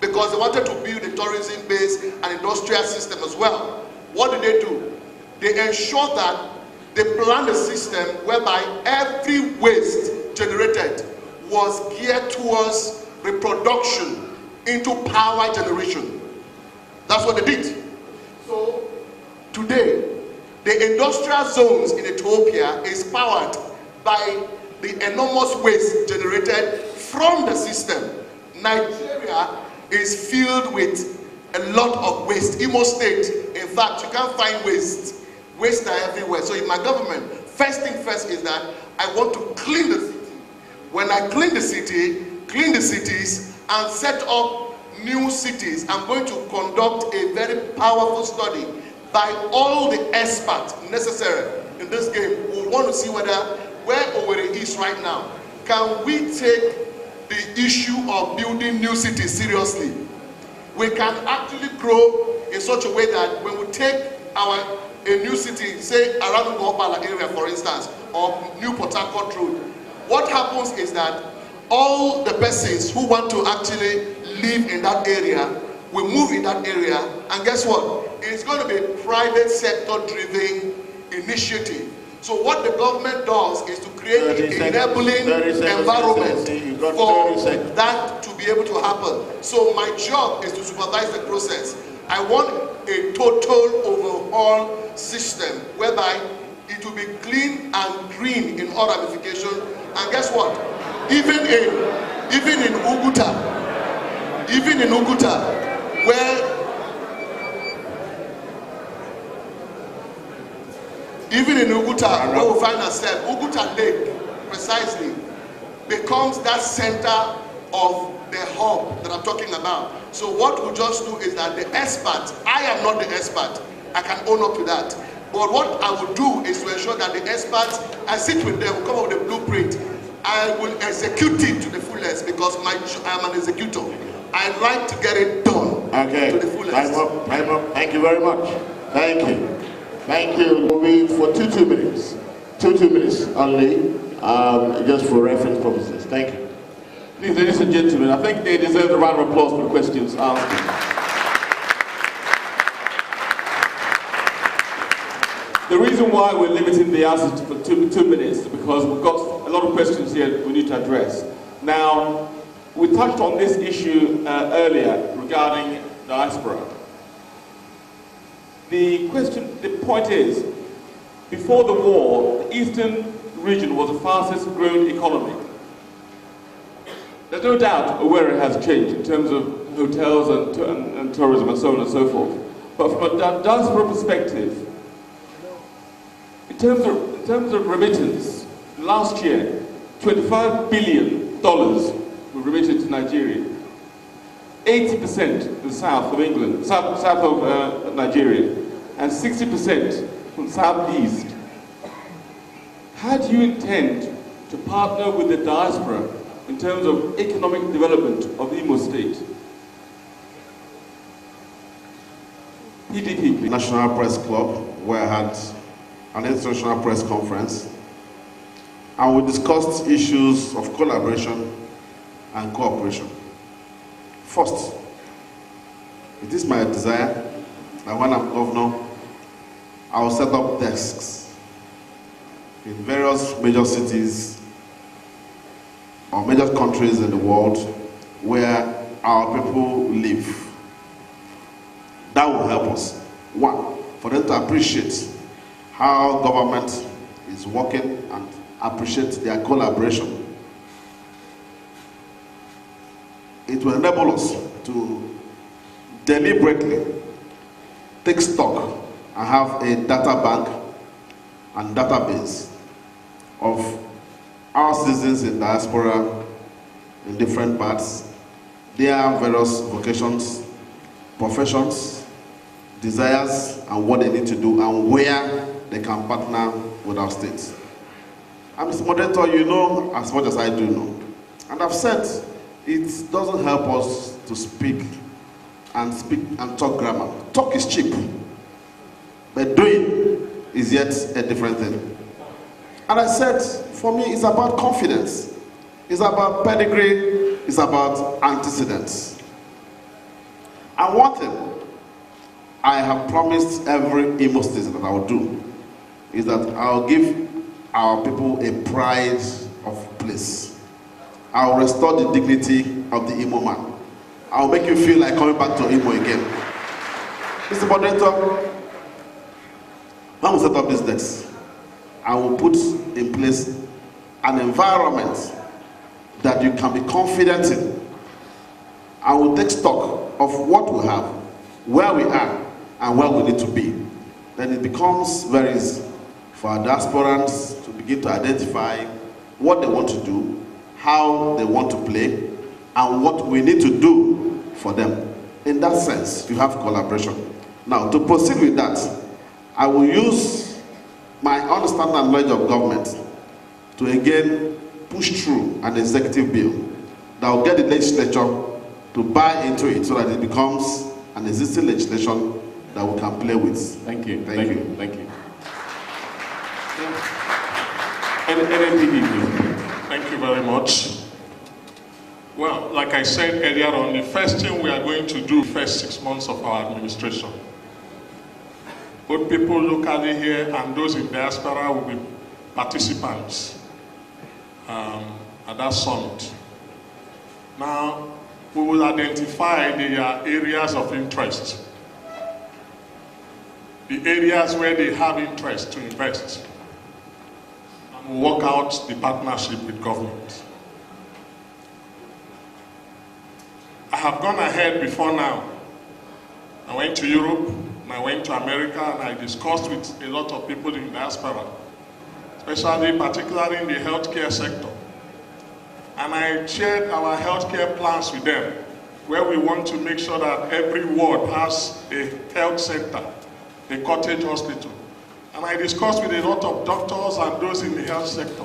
because they wanted to build a tourism base and industrial system as well. What did they do? They ensured that they planned a system whereby every waste generated was geared towards reproduction into power generation. That's what they did. So today, the industrial zones in Ethiopia is powered by the enormous waste generated from the system. Nigeria is filled with a lot of waste. Imo State, in fact, you can't find waste. Waste are everywhere. So in my government, first thing first is that I want to clean the city. When I clean the city, clean the cities, and set up new cities, I'm going to conduct a very powerful study by all the experts necessary in this game. We want to see where Owerri is right now. Can we take the issue of building new cities seriously? We can actually grow in such a way that when we take a new city, say around the Gopala area, for instance, or New Port Harcourt Road, what happens is that all the persons who want to actually live in that area will move in that area, and guess what? It's going to be a private sector driven initiative. So what the government does is to create an enabling environment for that to be able to happen. So my job is to supervise the process. I want a total overhaul system whereby it will be clean and green in all ramifications. And guess what? Even in Uguta, where we find ourselves, Uguta Lake precisely becomes that center of the hub that I'm talking about. So what we just do is that the experts, I am not the expert, I can own up to that. But what I will do is to ensure that the experts, I sit with them, come up with a blueprint, I will execute it to the fullest because I'm an executor. I like to get it done to the fullest. Time up. Thank you very much. Thank you. Thank you. Moving for 2 minutes. 2 minutes only, just for reference purposes. Thank you. Please, ladies and gentlemen, I think they deserve a round of applause for the questions asked. The reason why we're limiting the answers for 2 minutes is because we've got a lot of questions here we need to address. Now, we touched on this issue earlier regarding diaspora. The point is, before the war, the eastern region was the fastest growing economy. There's no doubt where it has changed in terms of hotels and tourism and so on and so forth. But from a diaspora perspective, in terms of remittance, last year, $25 billion were remitted to Nigeria. 80% to the south of England, south of Nigeria, and 60% from southeast. How do you intend to partner with the diaspora in terms of economic development of Imo State? PDP, please. National Press Club, where I had an international press conference, and we discussed issues of collaboration and cooperation. First, it is my desire that when I'm governor, I will set up desks in various major cities or major countries in the world where our people live. That will help us. One, for them to appreciate how government is working and appreciate their collaboration. It will enable us to deliberately take stock and have a data bank and database of our citizens in diaspora in different parts, their various vocations, professions, desires, and what they need to do, and where they can partner with our states. And Mr. Moderator, you know as much as I do know. And I've said it doesn't help us to speak and talk grammar. Talk is cheap, but doing is yet a different thing. And I said, for me, it's about confidence. It's about pedigree. It's about antecedents. And one thing I have promised every Imo citizen that I will do is that I'll give our people a pride of place. I'll restore the dignity of the Imo man. I'll make you feel like coming back to Imo again. Mr. Moderator, when we set up this desk, I will put in place an environment that you can be confident in. I will take stock of what we have, where we are, and where we need to be. Then it becomes very easy for our diasporans to begin to identify what they want to do, how they want to play, and what we need to do for them. In that sense, you have collaboration. Now, to proceed with that, I will use my understanding and knowledge of government to again push through an executive bill that will get the legislature to buy into it so that it becomes an existing legislation that we can play with. Thank you. Thank you. Thank you. NNPD, please. Thank you very much. Well, like I said earlier on, the first thing we are going to do first 6 months of our administration, both people locally here and those in diaspora will be participants at that summit. Now, we will identify the areas of interest, the areas where they have interest to invest, and we'll work out the partnership with government. I have gone ahead before now. I went to Europe, and I went to America, and I discussed with a lot of people in diaspora, particularly in the healthcare sector. And I shared our healthcare plans with them, where we want to make sure that every ward has a health center, a cottage hospital. And I discussed with a lot of doctors and those in the health sector.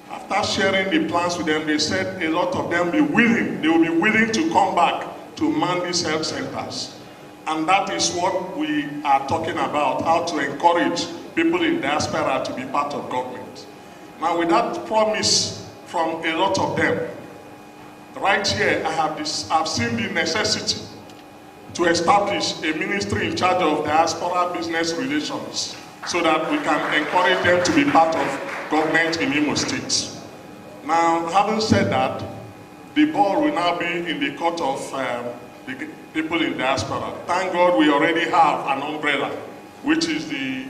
After sharing the plans with them, they said a lot of them they will be willing to come back to man these health centers. And that is what we are talking about, how to encourage people in diaspora to be part of government. Now, with that promise from a lot of them. Right here, I've seen the necessity to establish a ministry in charge of diaspora business relations so that we can encourage them to be part of government in Imo State. Now, having said that, the ball will now be in the court of the people in diaspora. Thank God we already have an umbrella, which is the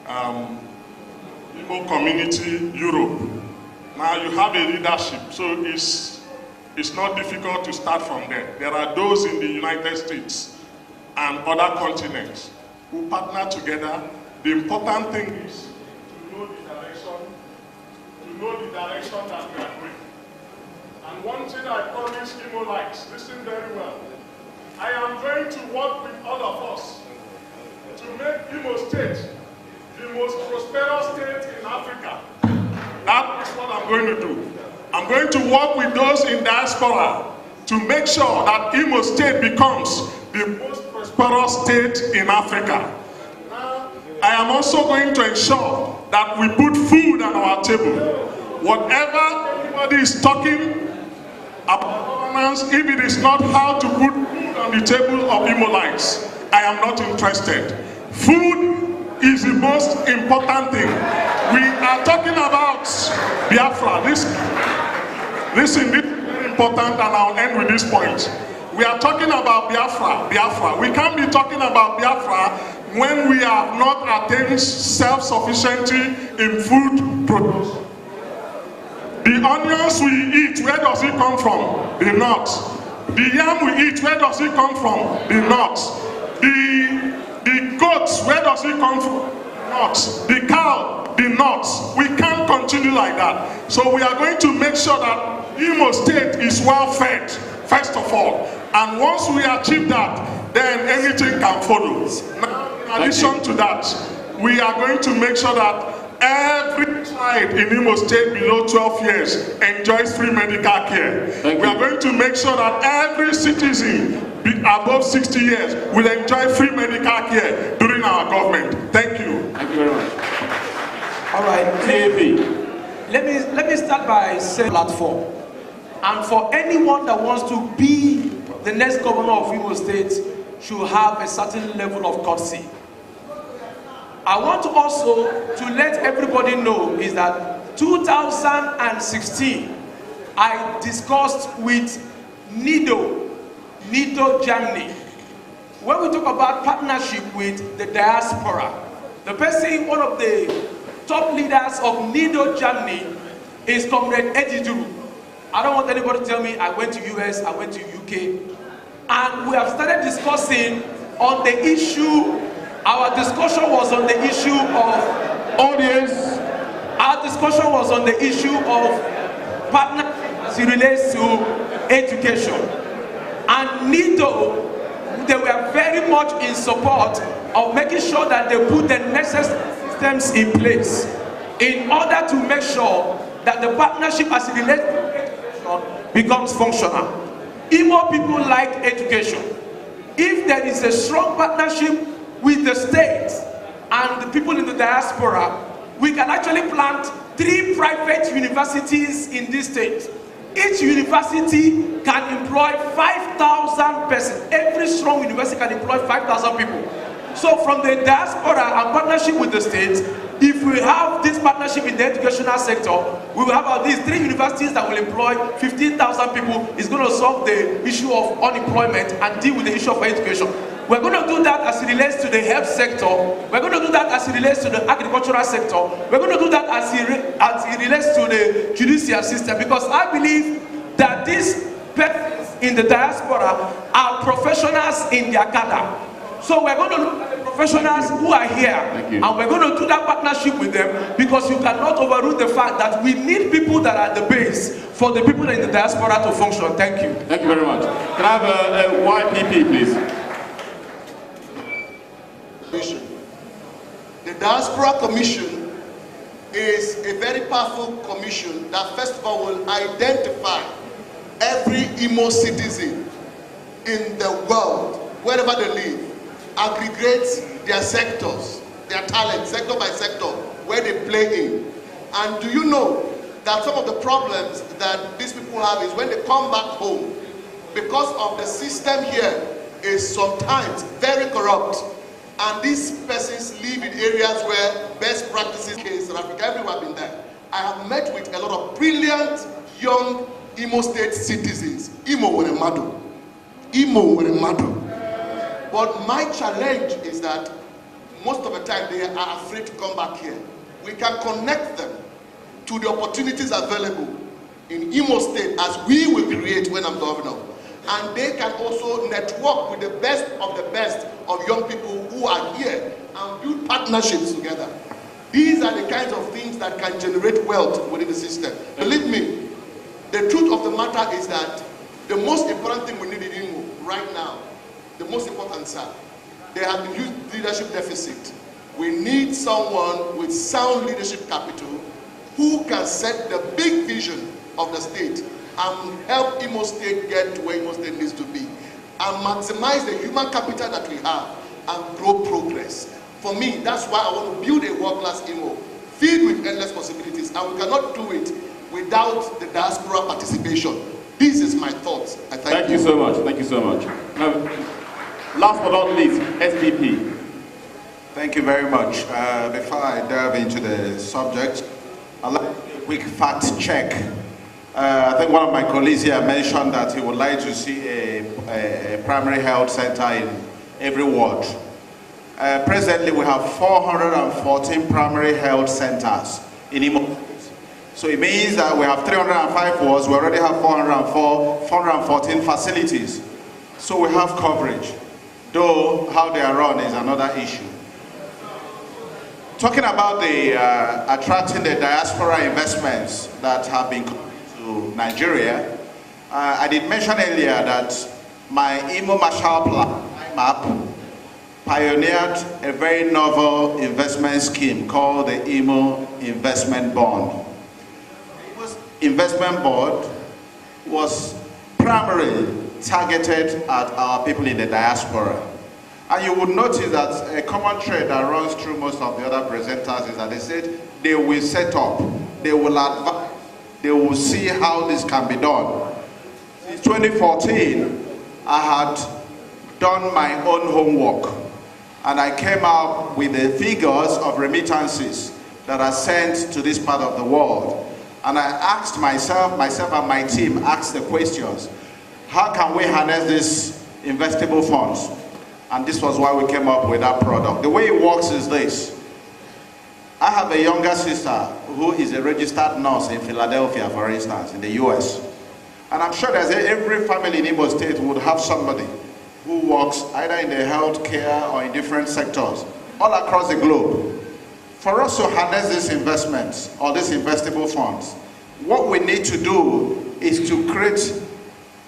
Igbo Community Europe. Now you have a leadership, so it's not difficult to start from there. There are those in the United States and other continents who partner together. The important thing is to know the direction that we are going. And one thing I promise Imolites, listen very well. I am going to work with all of us to make Imo State the most prosperous state in Africa. That is what I'm going to do. I'm going to work with those in diaspora to make sure that Imo State becomes the most prosperous state in Africa. Now, I am also going to ensure that we put food on our table. Whatever anybody is talking about governance, if it is not how to put food on the table of Imolites, I am not interested. Food is the most important thing. We are talking about Biafra. Listen, this is very important, and I'll end with this point. We are talking about Biafra. We can't be talking about Biafra when we have not attained self-sufficiency in food production. The onions we eat, where does it come from? The north. The yam we eat, where does it come from? The north. The goats, where does it come from? North. The cow, the north. We can't continue like that. So we are going to make sure that Imo State is well fed, first of all. And once we achieve that, then anything can follow. Now, in addition to that, we are going to make sure that every child in Imo State below 12 years enjoys free medical care. We are going to make sure that every citizen above 60 years will enjoy free medical care during our government. Thank you. Thank you very much. All right. Let me start by saying platform. And for anyone that wants to be the next governor of Imo State should have a certain level of courtesy. I want also to let everybody know is that 2016, I discussed with Nido Germany. When we talk about partnership with the diaspora, the person, one of the top leaders of Nido Germany is Comrade Ediduru. I don't want anybody to tell me I went to US, I went to UK. And we have started discussing on the issue. Our discussion was on the issue of audience. Our discussion was on the issue of partnership as it relates to education. And Nido, they were very much in support of making sure that they put the necessary systems in place in order to make sure that the partnership as it relates to education becomes functional. Imo people like education. If there is a strong partnership with the state and the people in the diaspora, we can actually plant 3 private universities in this state. Each university can employ 5,000 persons. Every strong university can employ 5,000 people. So from the diaspora and partnership with the state, if we have this partnership in the educational sector, we will have at least 3 universities that will employ 15,000 people. It's going to solve the issue of unemployment and deal with the issue of education. We're going to do that as it relates to the health sector. We're going to do that as it relates to the agricultural sector. We're going to do that as it relates to the judicial system, because I believe that these persons in the diaspora are professionals in their cadre. So we're going to look at the professionals who are here, and we're going to do that partnership with them, because you cannot overrule the fact that we need people that are the base for the people in the diaspora to function. Thank you. Thank you very much. Can I have a YPP, please? The Diaspora Commission is a very powerful commission that first of all will identify every Imo citizen in the world, wherever they live, aggregate their sectors, their talents, sector by sector, where they play in. And do you know that some of the problems that these people have is when they come back home, because of the system here is sometimes very corrupt, and these persons live in areas where best practices in South Africa, everyone have been there. I have met with a lot of brilliant young Imo State citizens. Imo were madu. But my challenge is that most of the time they are afraid to come back here. We can connect them to the opportunities available in Imo State as we will create when I'm governor. And they can also network with the best of young people who are here and build partnerships together. These are the kinds of things that can generate wealth within the system. Believe me, the truth of the matter is that the most important thing we need in Imo right now, the most important, sir, they have a huge leadership deficit. We need someone with sound leadership capital who can set the big vision of the state and help Imo State get to where Imo State needs to be and maximize the human capital that we have and grow progress. For me, that's why I want to build a world-class Imo filled with endless possibilities, and we cannot do it without the diaspora participation. This is my thoughts. I thank you so much. Thank you so much. Now, last but not least, SPP. Thank you very much. Before I delve into the subject, I'd like to do a quick fact check. I think one of my colleagues here mentioned that he would like to see a primary health center in every ward. Presently, we have 414 primary health centers in Imo. So it means that we have 305 wards, we already have 414 facilities. So we have coverage, though how they are run is another issue. Talking about the attracting the diaspora investments that have been coming to Nigeria, I did mention earlier that my Imo Marshall Plan map pioneered a very novel investment scheme called the Imo Investment Bond. The Imo Investment Board was primarily targeted at our people in the diaspora. And you would notice that a common thread that runs through most of the other presenters is that they said they will set up, they will advise, they will see how this can be done. Since 2014, I had done my own homework, and I came up with the figures of remittances that are sent to this part of the world. And I asked myself and my team asked the questions, how can we harness these investable funds? And this was why we came up with that product. The way it works is this. I have a younger sister who is a registered nurse in Philadelphia, for instance, in the US. And I'm sure that every family in Imo State would have somebody who works either in the healthcare or in different sectors all across the globe. For us to harness these investments or these investable funds, what we need to do is to create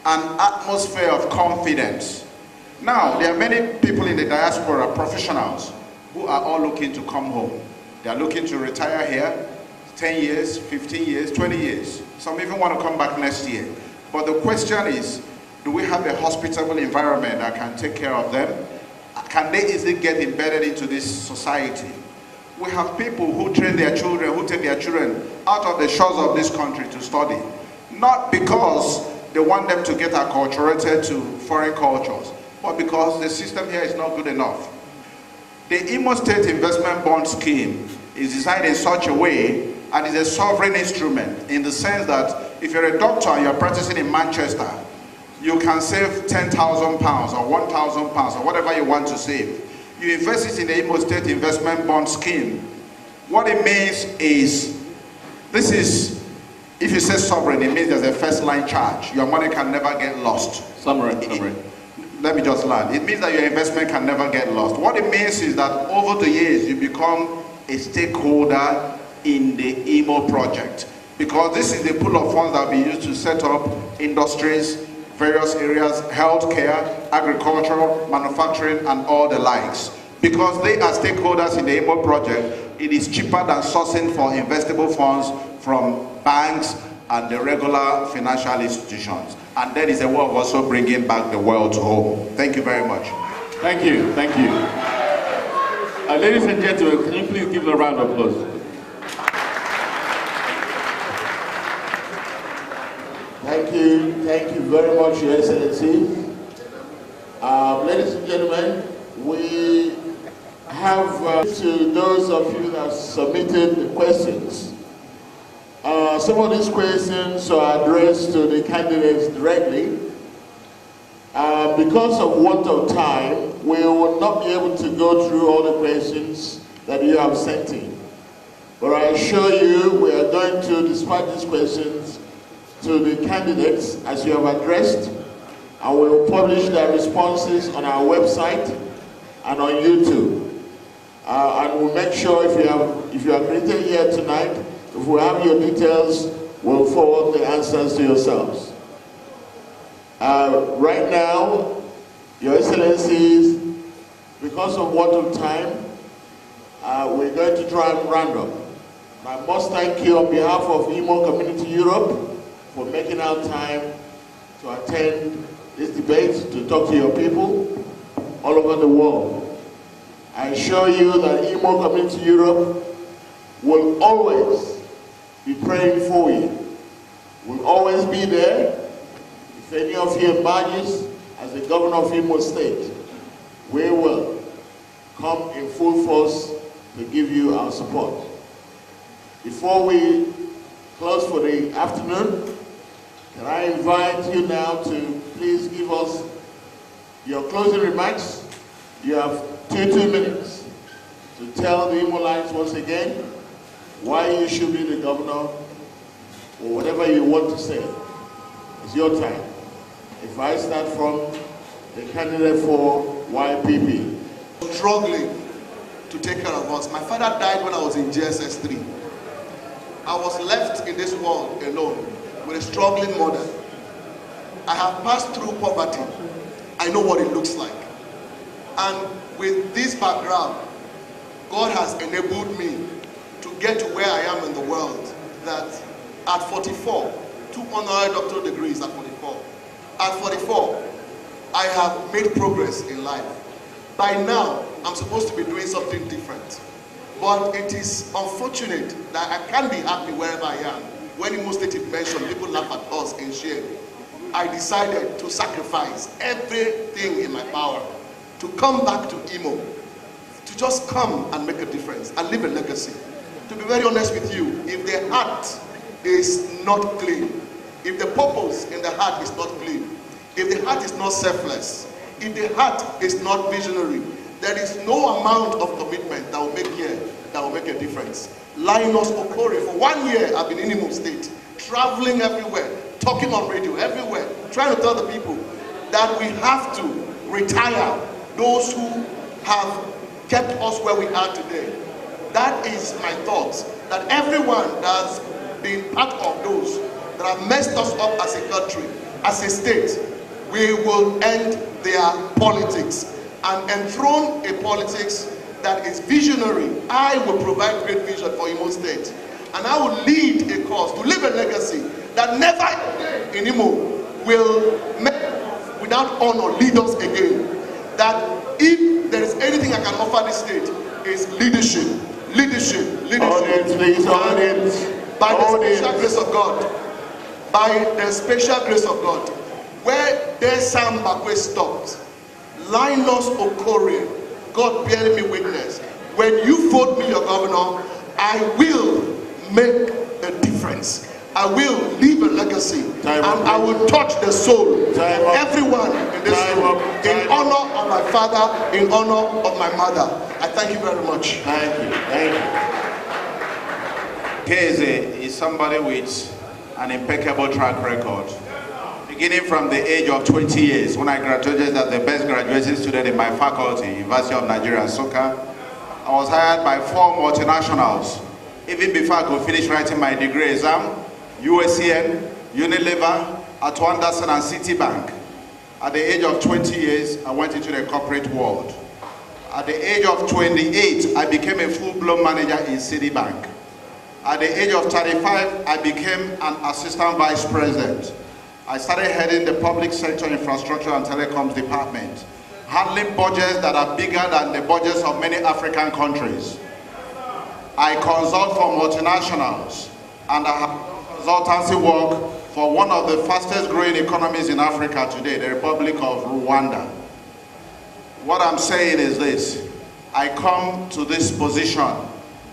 an atmosphere of confidence. Now, there are many people in the diaspora, professionals, who are all looking to come home. They are looking to retire here, 10 years, 15 years, 20 years. Some even want to come back next year. But the question is, do we have a hospitable environment that can take care of them? Can they easily get embedded into this society? We have people who train their children, who take their children out of the shores of this country to study. Not because they want them to get acculturated to foreign cultures, but because the system here is not good enough. The Imo State Investment Bond Scheme is designed in such a way and is a sovereign instrument in the sense that if you're a doctor and you're practicing in Manchester, you can save £10,000 or £1,000 or whatever you want to save. You invest it in the Imo State Investment Bond Scheme. What it means is, this is, if you say sovereign, it means there's a first line charge. Your money can never get lost. Summary. Let me just land. It means that your investment can never get lost. What it means is that over the years, you become a stakeholder in the Imo project. Because this is the pool of funds that will be used to set up industries, various areas, healthcare, agriculture, manufacturing, and all the likes. Because they are stakeholders in the Imo project, it is cheaper than sourcing for investable funds from banks and the regular financial institutions. And that is a way of also bringing back the world to home. Thank you very much. Thank you, thank you. Ladies and gentlemen, can you please give them a round of applause? Thank you very much, Your Excellency. Ladies and gentlemen, we have to those of you that submitted the questions. Some of these questions are addressed to the candidates directly. Because of want of time, we will not be able to go through all the questions that you have sent in. But I assure you, we are going to dispatch these questions to the candidates as you have addressed, and we will publish their responses on our website and on YouTube. And we'll make sure if you are greeted here tonight, if we have your details, we'll forward the answers to yourselves. Right now, Your Excellencies, because of want of time, we're going to try and round up. I must thank you on behalf of Imo Community Europe for making out time to attend this debate, to talk to your people all over the world. I assure you that Imo Community Europe will always be praying for you. Will always be there. If any of you emerges as the governor of Imo State, we will come in full force to give you our support. Before we close for the afternoon, can I invite you now to please give us your closing remarks. You have 2 minutes to tell the Imolites once again why you should be the governor, or whatever you want to say. It's your time. If I start from the candidate for YPP. Struggling to take care of us. My father died when I was in GSS 3. I was left in this world alone with a struggling mother. I have passed through poverty. I know what it looks like. And with this background, God has enabled me to get to where I am in the world. That at 44, 2 honorary doctoral degrees at 44. At 44, I have made progress in life. By now, I'm supposed to be doing something different. But it is unfortunate that I can't be happy wherever I am. When Imo State is mentioned, people laugh at us in shame. I decided to sacrifice everything in my power to come back to Imo, to just come and make a difference and leave a legacy. To be very honest with you, if the heart is not clean, if the purpose in the heart is not clean, if the heart is not selfless, if the heart is not visionary, there is no amount of commitment that will make a difference. Linus Okori, for 1 year I've been in Imo State, traveling everywhere, talking on radio everywhere, trying to tell the people that we have to retire those who have kept us where we are today. That is my thoughts, that everyone that has been part of those that have messed us up as a country, as a state, we will end their politics and enthrone a politics that is visionary. I will provide great vision for Imo State, and I will lead a cause to leave a legacy that never in Imo will make us without honor lead us again. That if there is anything I can offer this state is leadership. Audience, please, audience. By the special grace of God, by the special grace of God, where Desam Bakwe stopped, Linus Okori, God bearing me witness, when you vote me your governor, I will make a difference. I will leave a legacy, and I will touch the soul of everyone in this room, in honor of my father, in honor of my mother. I thank you very much. Thank you. Thank you. Keze is somebody with an impeccable track record. Beginning from the age of 20 years, when I graduated as the best graduating student in my faculty, University of Nigeria, Nsukka, I was hired by 4 multinationals. Even before I could finish writing my degree exam, USCN, Unilever, Arthur Andersen, and Citibank. At the age of 20 years, I went into the corporate world. At the age of 28, I became a full-blown manager in Citibank. At the age of 35, I became an assistant vice president. I started heading the public sector infrastructure and telecoms department, handling budgets that are bigger than the budgets of many African countries. I consult for multinationals, and I have consultancy work for one of the fastest growing economies in Africa today, the Republic of Rwanda. What I'm saying is this: I come to this position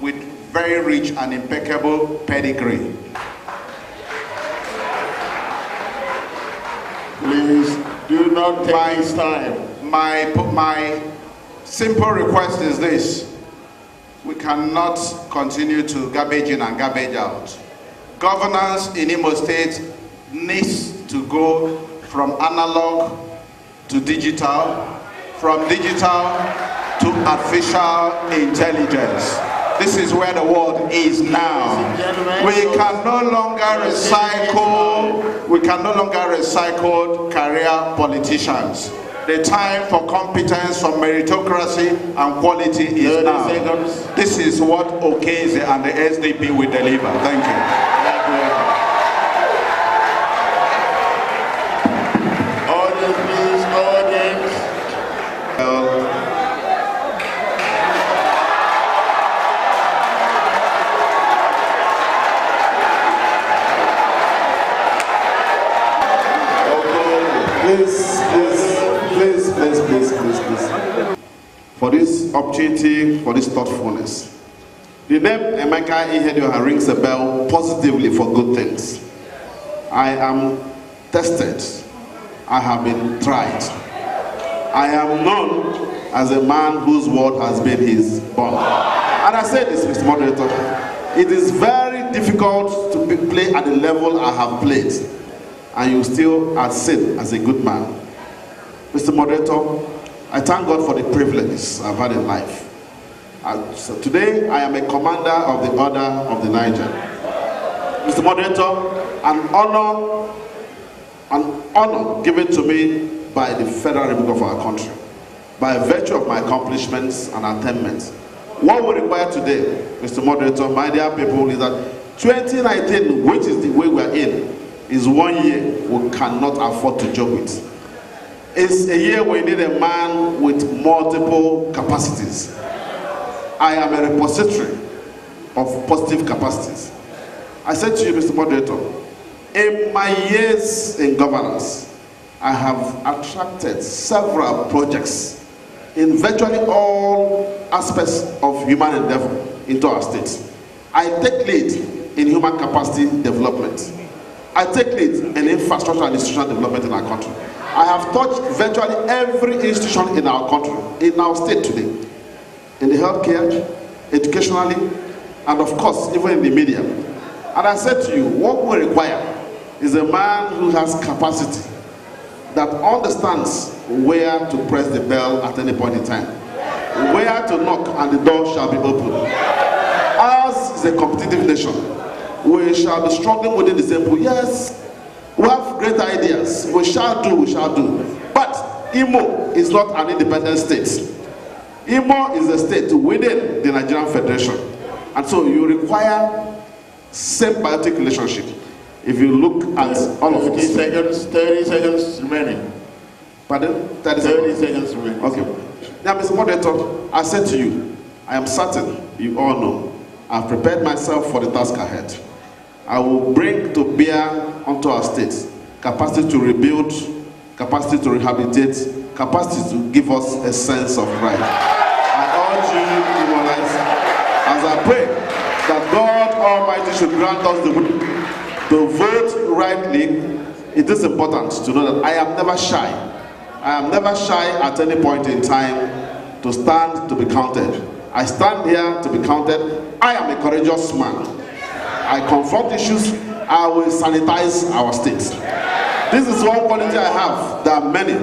with very rich and impeccable pedigree. Please do not take his time. My simple request is this: we cannot continue to garbage in and garbage out. Governance in Imo State needs to go from analog to digital, from digital to artificial intelligence. This is where the world is now. We can no longer recycle career politicians. The time for competence, for meritocracy and quality is now. This is what Okeze and the SDP will deliver. Thank you. Audience, please, audience. Please. For this opportunity, for this thoughtfulness. The name Emeka Ihedioha rings a bell positively for good things. I am tested. I have been tried. I am known as a man whose word has been his bond. And I say this, Mr. Moderator, it is very difficult to play at the level I have played, and you still are seen as a good man. Mr. Moderator, I thank God for the privileges I've had in life. So today, I am a commander of the Order of the Naija. Mr. Moderator, an honor given to me by the Federal Republic of our country, by virtue of my accomplishments and attainments. What we require today, Mr. Moderator, my dear people, is that 2019, which is the way we are in, is 1 year we cannot afford to joke with. It's a year we need a man with multiple capacities. I am a repository of positive capacities. I said to you, Mr. Moderator, in my years in governance, I have attracted several projects in virtually all aspects of human endeavor into our state. I take lead in human capacity development. I take lead in infrastructure and institutional development in our country. I have touched virtually every institution in our country, in our state today, in the healthcare, educationally, and of course, even in the media. And I said to you, what we require is a man who has capacity, that understands where to press the bell at any point in time, where to knock and the door shall be opened. Ours is a competitive nation. We shall be struggling within the same pool. Yes, we have great ideas. We shall do. But Imo is not an independent state. Imo is a state within the Nigerian Federation. And so you require symbiotic relationship. If you look at all of us. 30 seconds remaining. Pardon? 30 seconds remaining. Okay. Now, Mr. Moderator, I said to you, I am certain you all know, I've prepared myself for the task ahead. I will bring to bear onto our state capacity to rebuild, capacity to rehabilitate, capacity to give us a sense of pride. I urge you, Imolites, as I pray that God Almighty should grant us to vote rightly. It is important to know that I am never shy. I am never shy at any point in time to stand to be counted. I stand here to be counted. I am a courageous man. I confront issues. I will sanitize our state. This is one quality I have that many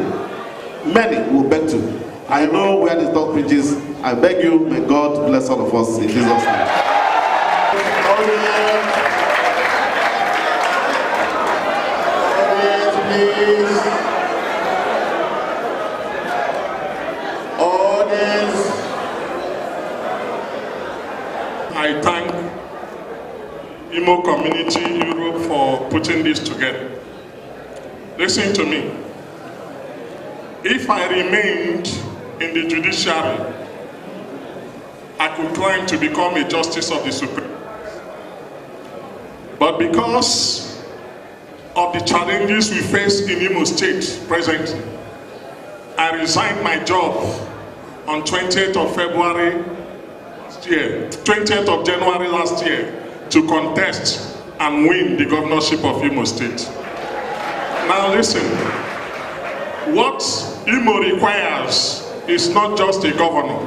will beg to. I know where the dog preaches. I beg you, may God bless all of us in Jesus' name. Audience. I thank Imo Community Europe for putting this together. Listen to me. If I remained in the judiciary, I could climb to become a justice of the Supreme. But because of the challenges we face in Imo State presently, I resigned my job on 20th of February last year, 20th of January last year, to contest and win the governorship of Imo State. Now listen, what Imo requires is not just a governor.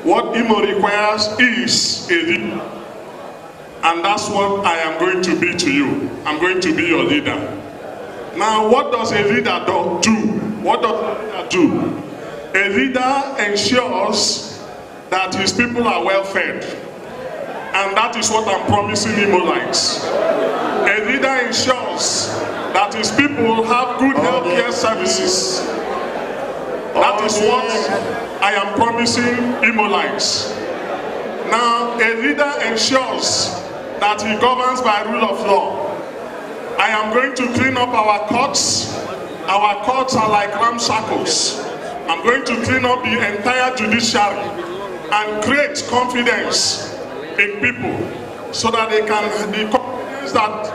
What Imo requires is a leader. And that's what I am going to be to you. I'm going to be your leader. Now, what does a leader do? What does a leader do? A leader ensures that his people are well fed. And that is what I'm promising Imolites. A leader ensures that his people have good healthcare services. That is what I am promising Imolites. Now, a leader ensures that he governs by rule of law. I am going to clean up our courts. Our courts are like ramshackles. I'm going to clean up the entire judiciary and create confidence in people so that they can, the confidence that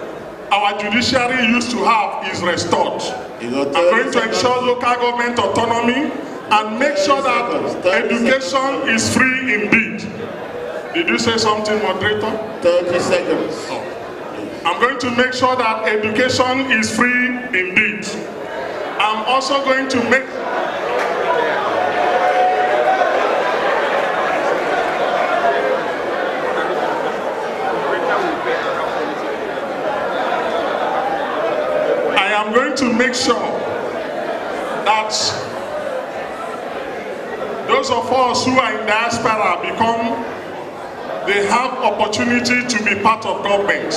our judiciary used to have is restored. I'm going to ensure local government autonomy and make sure that education is free indeed. Did you say something, moderator? 30 seconds. Oh. I'm going to make sure that education is free indeed. I'm also going to make sure that those of us who are in diaspora they have opportunity to be part of government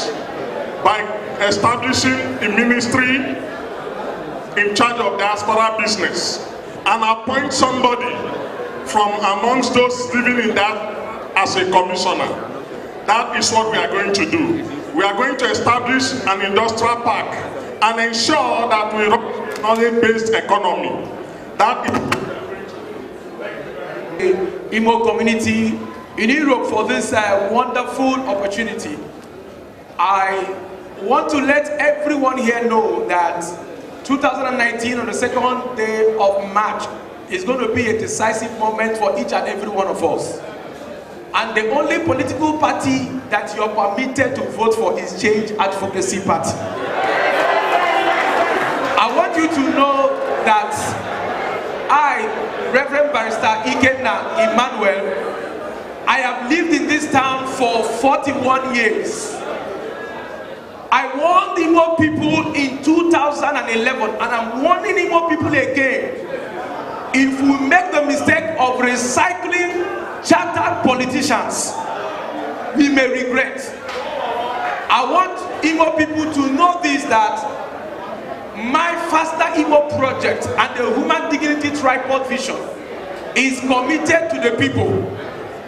by establishing a ministry in charge of diaspora business and appoint somebody from amongst those living in that as a commissioner. That is what we are going to do. We are going to establish an industrial park and ensure that we run a knowledge-based economy. That is Imo community in Europe for this wonderful opportunity. I want to let everyone here know that 2019 on the second day of March is going to be a decisive moment for each and every one of us. And the only political party that you are permitted to vote for is Change Advocacy Party. I want you to know that I, Reverend Barrister Ikenna Emmanuel, I have lived in this town for 41 years. I warned Imo people in 2011, and I'm warning Imo people again. If we make the mistake of recycling chartered politicians, we may regret. I want Imo people to know this, that my Faster Imo project and the Human Dignity Tripod Vision is committed to the people.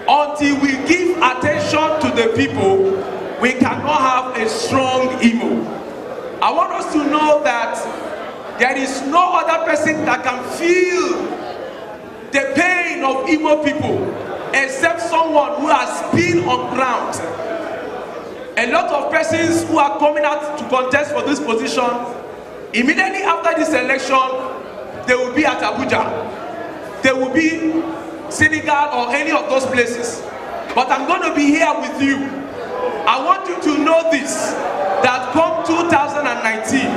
Until we give attention to the people, we cannot have a strong Imo. I want us to know that there is no other person that can feel the pain of Imo people except someone who has been on ground. A lot of persons who are coming out to contest for this position, immediately after this election, they will be at Abuja. They will be Senegal or any of those places. But I'm going to be here with you. I want you to know this, that come 2019,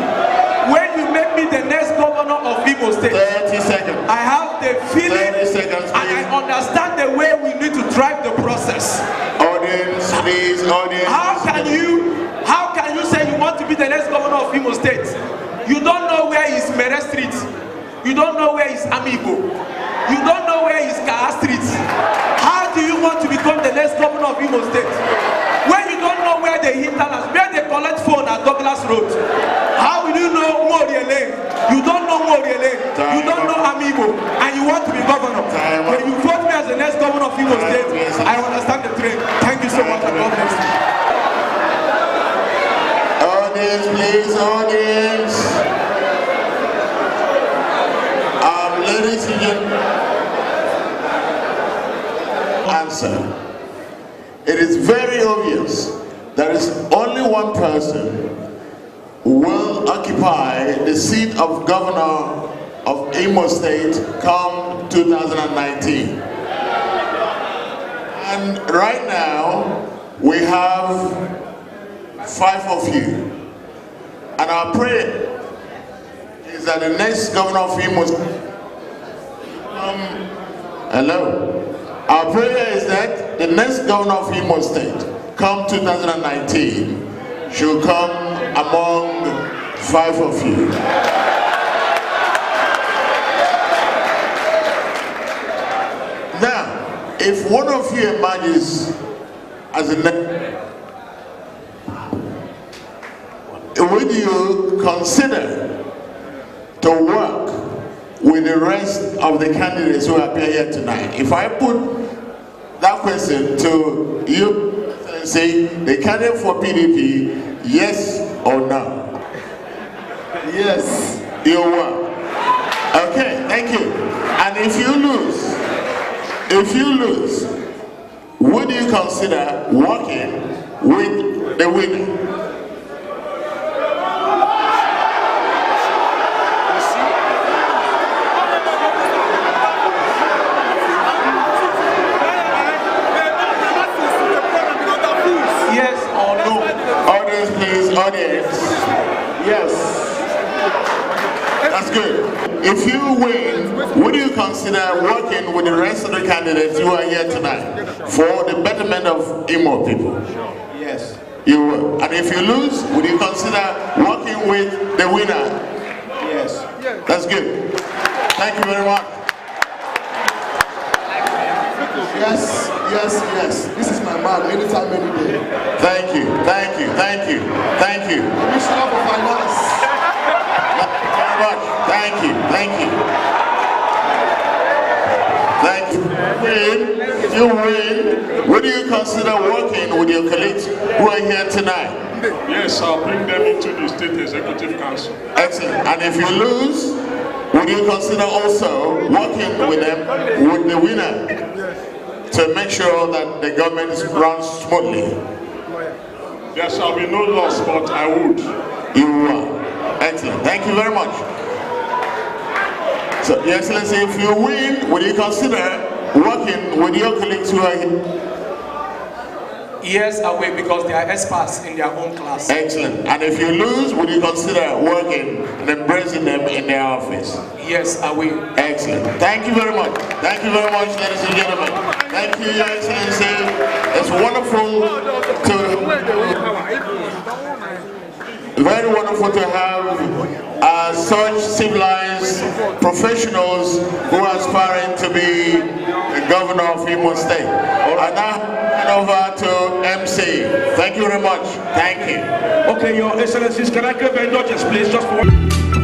when you make me the next governor of Imo State, 30 seconds. I have the feeling 30 seconds, and I understand the way we need to drive the process. Audience, please, audience. How can you say you want to be the next governor of Imo State? You don't know where is Mere Street. You don't know where is Amigo. You don't know where is Kaha Street. How do you want to become the next governor of Imo State? When you don't know where they hinterlands, where they collect phone at Douglas Road. How will you know Moriele? You don't know Moriele. You don't know Amigo. And you want to be governor. When you vote me as the next governor of Imo State, I understand the trend. Thank you so much. God bless you. Audience, please, audience. Ladies and gentlemen, answer. It is very obvious. There is only one person will occupy the seat of governor of Imo State come 2019. And right now, we have 5 of you. And our prayer is that the next governor of Imo State Our prayer is that the next governor of Imo State, come 2019, should come among 5 of you. Now, if one of you emerges as a would you consider to work with the rest of the candidates who appear here tonight? If I put that question to you and say, the candidate for PDP, yes or no? Yes. You work. Okay, thank you. And if you lose, would you consider working with the winner? Audience. Yes. That's good. If you win, would you consider working with the rest of the candidates who are here tonight for the betterment of Imo people? Yes. You will. And if you lose, would you consider working with the winner? Yes. That's good. Thank you very much. Yes, yes, yes. This is my man, anytime, any day. Thank you, thank you, thank you, thank you. Commissioner for Finance. Very much. Thank you, thank you. Thank you. If you win, would you consider working with your colleagues who are here tonight? Yes, I'll bring them into the State Executive Council. Excellent. And if you lose, would you consider also working with them, with the winner, to make sure that the government runs smoothly? There shall be no loss, but I would. You are. Excellent. Thank you very much. So, Your Excellency, if you win, would you consider working with your colleagues who are here? Yes, I will, because they are experts in their own class. Excellent. And if you lose, would you consider working and embracing them in their office? Yes, I will. Excellent. Thank you very much. Thank you very much, ladies and gentlemen. Thank you, Your Excellency. It's wonderful very wonderful to have such civilized professionals who are aspiring to be the governor of Imo State. I now hand over to MC. Thank you very much. Thank you. Okay, Your Excellencies, can I give indulgence, please, just for